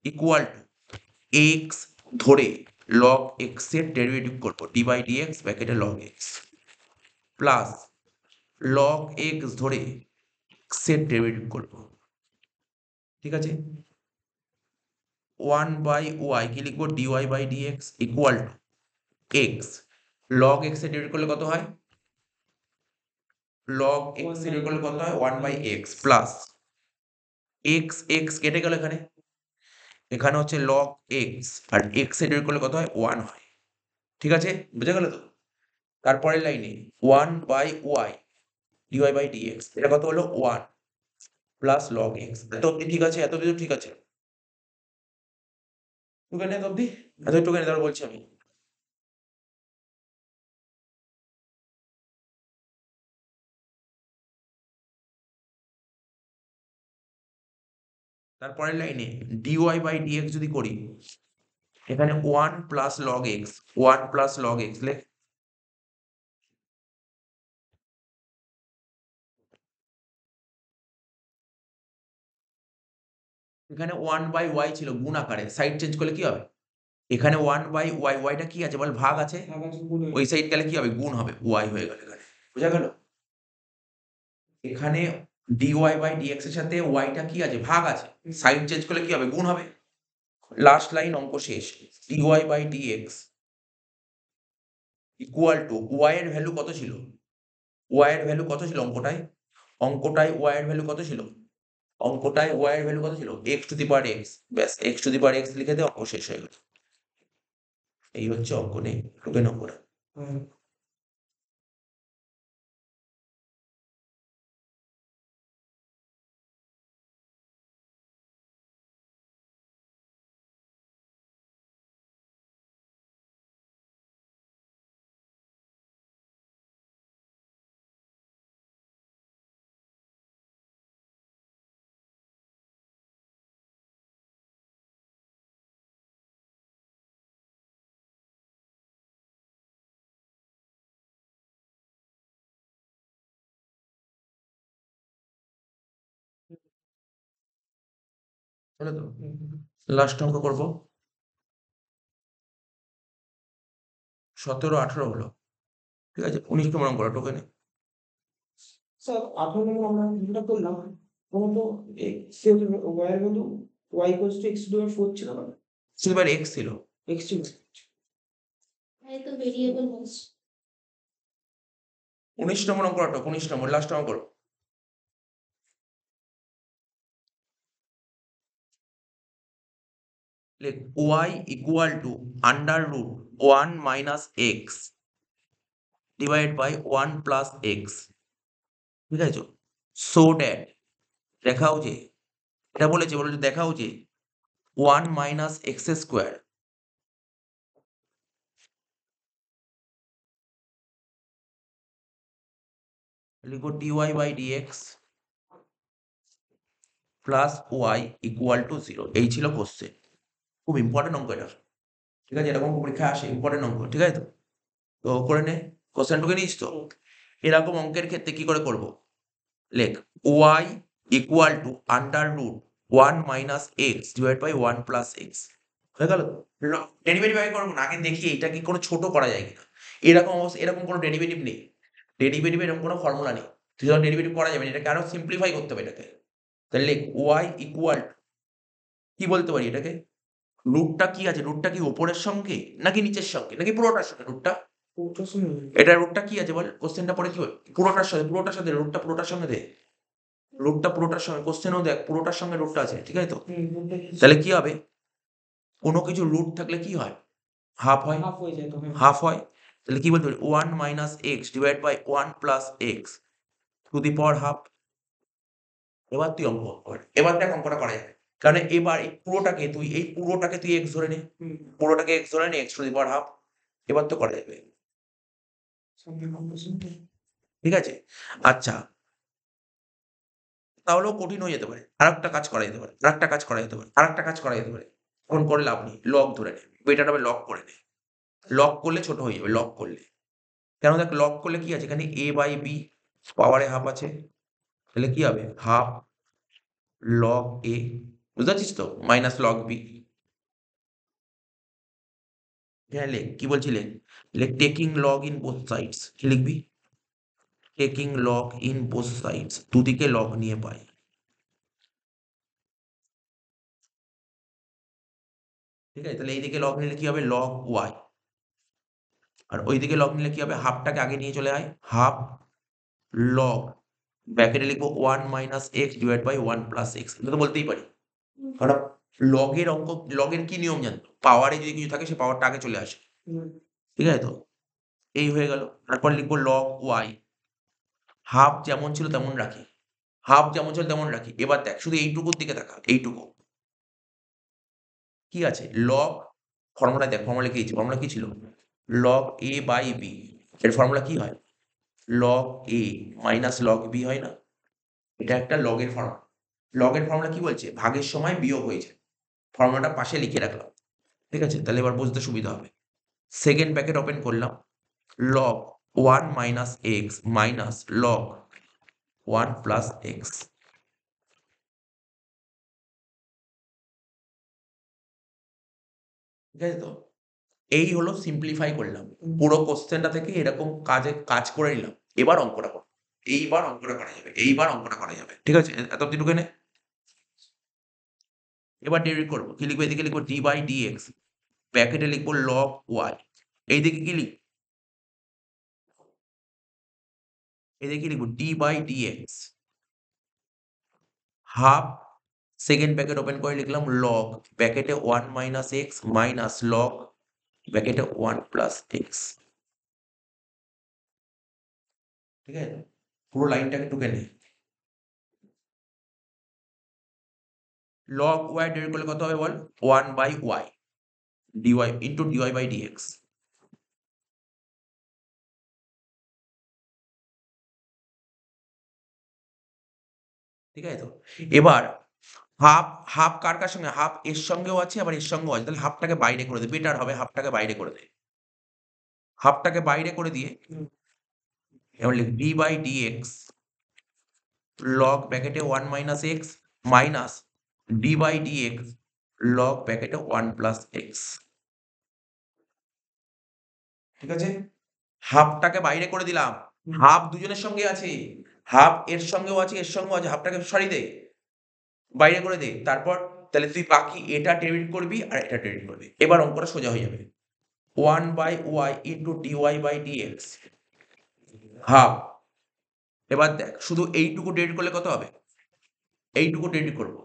A: ইকুয়াল টু এক্স ধরে লগ এক্স এর ডেরিভেটিভ করবো, ডি বাই ডিএক্স ব্র্যাকেটে log x, plus log x ধরে এক্স এর ডেরিভেটিভ করবো, ঠিক আছে, 1 বাই ওয়াই কি লিখবো, dy by dx equal to x, log x এর ডেরিভেটিভ করলে কত হয়, লগ এক্স এর ডেরিভেটিভ করলে কত হয়, 1 by x plus x, x কেটে গেল এখানে, এখানে হচ্ছে লগ এক্স আর এক্স এর ডেরিভেটিভ করলে কত হয়, 1 হয়, ঠিক আছে, বুঝে গেল তো? তারপরের লাইনে 1 by y dy by dx, এটা কত হলো 1 প্লাস লগ এক্স। এত অব্দি ঠিক আছে, এত অব্দি ঠিক আছে, টুকে নে এত অব্দি, এত টুকে নে, তারপর বলছি আমি। তারপরের লাইনে ডিওয়াই বাই ডিএক্স যদি করি, এখানে 1 plus log x, 1 plus log x লেখ, এখানে 1 বাই ওয়াই ছিল গুণ আকারে, সাইড চেঞ্জ করলে কি হবে, এখানে 1 বাই ওয়াই, ওয়াইটা কি আছে বল, ভাগ আছে, ওই সাইড গেলে কি হবে, গুণ হবে, ওয়াই হয়ে গেল এখানে, বুঝা গেল? এখানে ডিওয়াই বাই ডিএক্স এর সাথে ওয়াইটা কি আছে, ভাগ আছে, সাইড চেঞ্জ করলে কি হবে, গুণ হবে। লাস্ট লাইন অঙ্ক শেষ, dy by dx equal to y এর ভ্যালু কত ছিল, ওয়াই এর ভ্যালু কত ছিল অঙ্কটায়, অঙ্কটায় ওয়াই এর ভ্যালু কত ছিল, অঙ্কটায় ওয়াই এর ভ্যালু কত ছিল, x to the power x, ব্যাস x to the power x লিখে দে, অঙ্ক শেষ হয়ে গেল। এই হচ্ছে অঙ্ক, নেই ঢুকে নম্বর। হলো তো, লাস্ট অঙ্ক করবো, 17 18 হলো, ঠিক আছে, 19 নম্বর অঙ্কটা টোকেনে।
B: স্যার 18 নম্বর আমরা যেটা করলাম কোনো তো x এর y এর value y equals to x to the power 4 ছিল না?
A: সিলভার এক্স ছিল।
B: x ছিল।
C: এই তো ভেরিয়েবল বলছি।
A: 19 নম্বর অঙ্ক করো, 19 নম্বর লাস্ট অঙ্ক করো। লেখ y equal to under root 1 minus x divide by 1 plus x. ঠিক আছে, সো দ্যাট দেখাও যে, এটা বলেছে দেখাও যে 1 মাইনাস এক্স স্কোয়ার লিখো dy by dx plus y equal to 0। এই ছিল কোশ্চেন, খুব ইম্পর্টেন্ট অঙ্ক এটা। ঠিক আছে, এরকম পরীক্ষা আসে, ইম্পর্টেন্ট অঙ্ক। ঠিক আছে, তো করে নে, কোশ্চেন ঢুকে নিস তো। এরকম অঙ্কের ক্ষেত্রে কি করে করব, লেখ y equal to under root 1 minus x divide by 1 plus x. হয়ে গেল। ডেরিভেটিভ আগে করবো না, আগে দেখি এটা কি কোনো ছোট করা যায় কিনা। এরকম অবস্থা, এরকম কোনো ডেরিভেটিভ নেই, ডেরিভেটিভ এরকম কোনো ফর্মুলা নেই, সুতরাং ডেরিভেটিভ করা যাবে না, এটাকে আরো সিম্পলিফাই করতে হবে এটাকে। তাহলে লেখ ওয়াই ইকুয়াল কি বলতে পারি এটাকে, রুটটা কি আছে, রুটটা কি উপরের সঙ্গে নাকি নিচের সঙ্গে নাকি পুরোটার সঙ্গে রুটটা,
B: ওটার সঙ্গে
A: এটা রুটটা কি আছে বল, কোশ্চেনটা পড়ে কি হয়, পুরোটার সঙ্গে, পুরোটার সাথে রুটটা পুরোটার সঙ্গে দে, রুটটা পুরোটার সঙ্গে, কোশ্চেনও দেখ পুরোটার সঙ্গে রুটটা আছে। ঠিক আছে তো,
B: ওটা কি
A: তাহলে কি হবে, কোনো কিছু রুট থাকলে কি হয়, হাফ হয়,
B: হাফ হয়ে যায় তো। হ্যাঁ।
A: হাফ হয়। তাহলে কি বলতে পারি 1 minus x divide by 1 plus x to the power half. এবার তুই অঙ্ক কর, এবার দেখ অঙ্কটা করা যাবে, কারণ এবার এই পুরোটাকে তুই এক্স ধরে নে,
B: হুম।
A: পুরোটাকে এক্স ধরে নে, x to the power half. এবার তো করা যাবে।
B: সামনে কম্পিটিশন তো।
A: ঠিক আছে, আচ্ছা, তাহলেও কঠিন হয়ে যেতে পারে, আরেকটা কাজ করা যেতে পারে, আরেকটা কাজ করা যেতে পারে, আরেকটা কাজ করা যেতে পারে। এখন করে লাভ নেই, লগ ধরে নে, বেটাটা হবে লগ করে নে, লগ করলে ছোট হয়ে যাবে, লগ করলে। কেন দেখ, লগ করলে কি আছে, এখানে a বাই বি পাওয়ারে হাফ আছে, তাহলে কি হবে হাফ লগ এ, বুঝতে পারছিস তো, মাইনাস লগ বি। হ্যাঁ লেখ, কি বলছি লেখ, লেখ taking log in both sides, কি লিখবি, taking log in both sides, দুদিকে লগ নিয়ে পাই। ঠিক আছে, তাহলে এইদিকে লগ নিলে কি হবে লগ ওয়াই, আর ওইদিকে লগ নিলে কি হবে, হাফটাকে আগে নিয়ে চলে আয়, হাফ লগ ব্র্যাকেটে লিখবো 1 minus x divide by 1 plus x. এটা তো বলতেই পারি, কারণ লগের অঙ্ক, লগের কি নিয়ম জানতো, পাওয়ারে যদি কিছু থাকে সে পাওয়ারটা আগে চলে আসে।
B: হুম।
A: ঠিক আছে তো, এই হয়ে গেল। তারপর লিখবো লগ ওয়াই, হাফ যেমন ছিল তেমন রাখি, হাফ যেমন ছিল তেমন রাখি। এবার দেখ শুধু এইটুকুর দিকে দেখা, এইটুকু কি আছে, লগ, ফর্মুলা দেখ, ফর্মুলা কি ফর্মুলা কি ছিল, লগ এ বাই বি, এর ফর্মুলা কি হয়, লগ এ মাইনাস লগ বি হয় না, এটা একটা লগের ফর্মুলা। লগের ফর্মুলা কি বলছে, ভাগের সময় বিয়োগ হয়েছে, ফর্মুলাটা পাশে লিখে রাখলাম। ঠিক আছে, তাহলে এবার বুঝতে সুবিধা হবে। সেকেন্ড ব্র্যাকেট ওপেন করলাম, log 1 minus x minus log 1 plus x. ঠিক আছে তো, এই হলো সিম্পলিফাই করলাম, পুরো কোশ্চেনটা থেকে এরকম কাজ করে নিলাম। এবার অঙ্কটা করো, এইবার অঙ্কটা করা যাবে, এইবার অঙ্কটা করা যাবে। ঠিক আছে, এত অব্দি ঢুকে নে। এবার ডেরিভেটিভ করবো, কি লিখবো, এদিকে লিখবো ডি বাই ডি এক্স, ব্র্যাকেটে লিখবো লগ ওয়াই, এইদিকে কি লিখবো, এদিকে লিখবো d by d x half, second bracket open করে লিখলাম লগ ব্র্যাকেটে 1 মাইনাস এক্স মাইনাস লগ ব্র্যাকেটে 1 প্লাস এক্স। ঠিক আছে, পুরো লাইনটাকে টুকে নে। লগ ওয়াই ডেরিভেটিভ করলে কত হবে বল, 1 by y dy into dy by dx. ঠিক আছে তো, এবার হাফ, হাফ কার কার সঙ্গে, হাফ এর সঙ্গেও আছে আবার এর সঙ্গেও আছে, তাহলে হাফটাকে বাইরে করে দে, বেটার হবে হাফটাকে বাইরে করে দে, হাফটাকে বাইরে করে দিয়ে
B: হুম।
A: এবার লিখ d by d x log ব্র্যাকেটে 1 minus x minus d by d x log ব্র্যাকেটে 1 প্লাস এক্স। ঠিক আছে, হাফটাকে বাইরে করে দিলাম, হাফ দুজনের সঙ্গে আছে, হাফ এর সঙ্গেও আছে এর সঙ্গেও আছে, হাফটাকে সরিয়ে দে, বাইরে করে দে, তারপর তাহলে তুই বাকি এটা ডেবিট করবি আর এটা ডেবিট করবি, এবার অঙ্কটা সোজা হয়ে যাবে। 1/y into dy by dx half. এবার দেখ শুধু এইটুকু ডেবিট করলে কত হবে, এইটুকু ডেবিট করবো,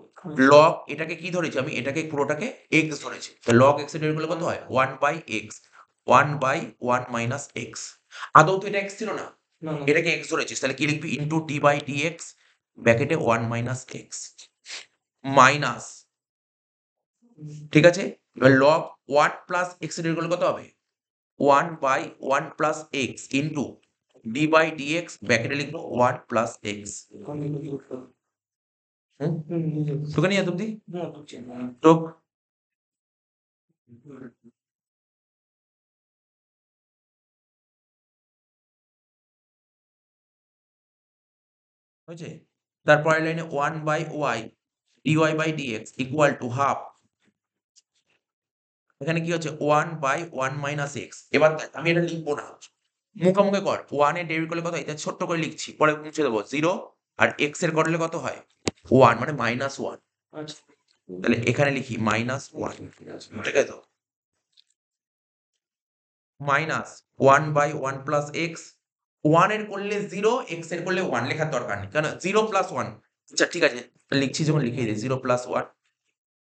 A: লগ এটাকে কি ধরেছি আমি, এটাকে পুরোটাকে x ধরেছি, তো লগ x এ ডেবিট করলে কত হয় 1/x, 1/1 মাইনাস x। আদৌ তো এটা x ছিল না,
B: না না
A: এটাকে x ধরেছিস, তাহলে কি লিখবি ইন্টু d বাই dx ব্র্যাকেটে 1 মাইনাস x মাইনাস, ঠিক আছে। এবার লগ 1 প্লাস x এর ডেরিভেটিভ করলে কত হবে 1/1 plus x into d by dx ব্র্যাকেটে লিখবো 1 প্লাস x। হুম, তোকে নিয়ে তুমি তো হয়েছে। তারপরের লাইনে 1/y dy by dx equal to half, এখানে কি হচ্ছে 1/1 মাইনাস x। এবার দেখ আমি এটা লিখবো না, মুখে কর, 1 এর ডেরিভেটিভ করলে কত হয়, এটা ছোট্ট করে লিখছি, পরে মুছে দেবো 0, আর x এর করলে কত হয় 1 মানে -1,
B: আচ্ছা
A: তাহলে এখানে লিখি -1, ঠিক আছে তো, মাইনাস 1/1 প্লাস x, 1 এর করলে 0, x এর করলে 1 লেখার দরকার নেই, কেন 0 প্লাস 1, আচ্ছা ঠিক আছে লিখছি যখন লিখে দিই 0 প্লাস 1,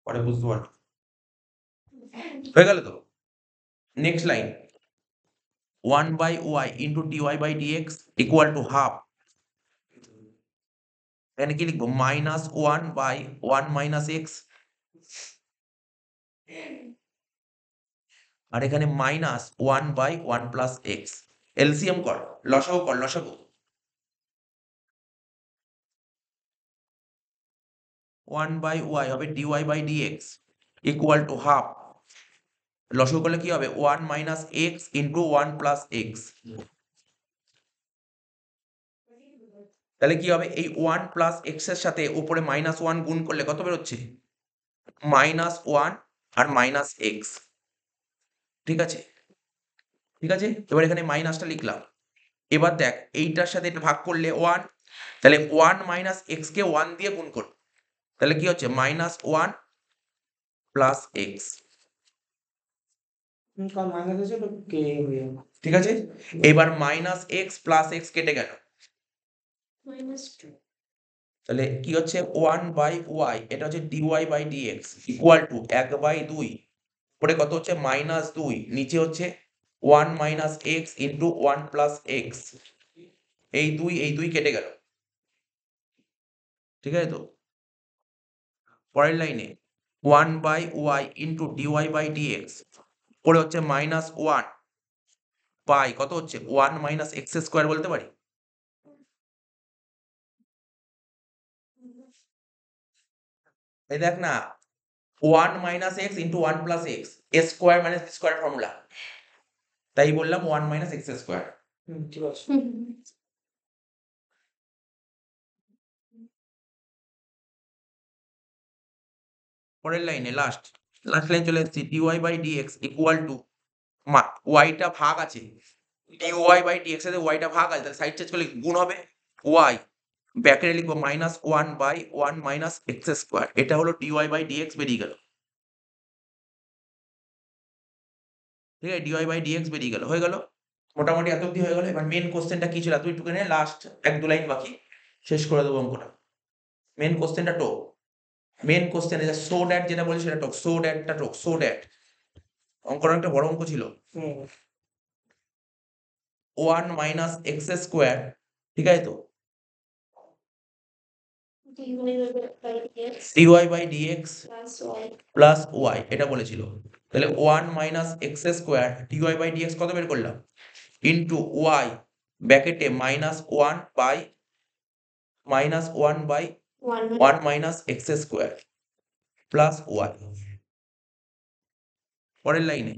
A: পরে বুঝতে পারবো, হয়ে গেল তো। Next line 1/y into dy by dx equal to half, এখানে কি লিখবো -1/1 মাইনাস x, আর এখানে -1/1 প্লাস x। এলসিএম কর, লসাগু কর, লসাগু 1/y হবে dy by dx equal to half, লসাগু করলে কি হবে 1 minus x into 1 plus x, তাহলে কি হবে এই 1 প্লাস x এর সাথে উপরে -1 গুণ করলে কত বেরোচ্ছে -1 আর মাইনাস x, ঠিক আছে, ঠিক আছে। এবার এখানে মাইনাসটা লিখলাম, এবার দেখ এইটার সাথে এটা ভাগ করলে 1, তাহলে 1 মাইনাস x কে 1 দিয়ে গুণ করো, তাহলে কি হচ্ছে -1 প্লাস x,
B: কারণ মাইনাস আছে তো কে হয়ে যাবে।
A: ঠিক আছে। এবার -x প্লাস x কেটে গেল,
C: -2
A: তাহলে কি হচ্ছে 1/y, এটা হচ্ছে dy by dx equal to 1/2, পরে কত হচ্ছে -2, নিচে হচ্ছে 1 minus x into 1 plus x, এই 2 কেটে গেল, ঠিক আছে তো। পরের লাইনে 1/y into dy by dx, পরে হচ্ছে -1 বাই কত হচ্ছে 1 মাইনাস x স্কোয়ার বলতে পারি, এই দেখ না 1 minus x into 1 plus x, a square minus b square formula, তাই বললাম 1 মাইনাস x স্কোয়ার।
B: ঠিক আছে
A: পরের লাইনে লাস্ট লাইন চলে এসেছি dy by dx equal to y টা ভাগ আছে, dy বাই dx এর y টা ভাগ আছে, তাহলে সাইড চেঞ্জ করলে গুণ হবে y, ব্র্যাকেটে লিখবো -1/1 মাইনাস x স্কোয়ার, এটা হলো dy বাই dx বেরিয়ে গেল, ঠিক আছে, dy বাই dx বেরিয়ে গেল, হয়ে গেল মোটামুটি এত অব্দি হয়ে গেল। এবার মেন কোশ্চেনটা কি ছিল, তুই টুকে লাস্ট 1-2 লাইন বাকি, শেষ করে দেবো অঙ্কটা। মেন কোশ্চেনটা টো, মেন কোশ্চেন সো ড্যাট যেটা বলি সেটা টোক, সো ড্যাটটা টোক, সো ড্যাট অঙ্কটা একটা বড় অঙ্ক ছিল। 1 মাইনাস এক্স স্কোয়ার, ঠিক আছে তো,
C: dy by dx
A: dy by dx
C: plus y
A: plus y এটা বলেছিল, তাহলে 1 minus x square dy by dx কত বের করলাম ইন্টু y ব্র্যাকেটে -1 by -1/1 minus x square plus y। পরের লাইনে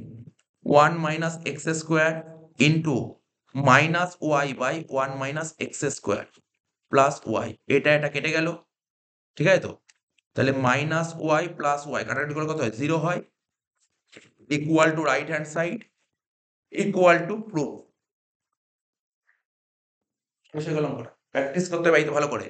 A: 1 minus x square into -y/1 minus x square plus y, এটা কেটে গেল, ঠিক আছে তো, তাহলে -y প্লাস y কাটাকাটি করে কত হয় 0 হয়, equal to right hand side equal to proof. বসে গেলাম, প্র্যাকটিস করতে পারি তো ভালো করে।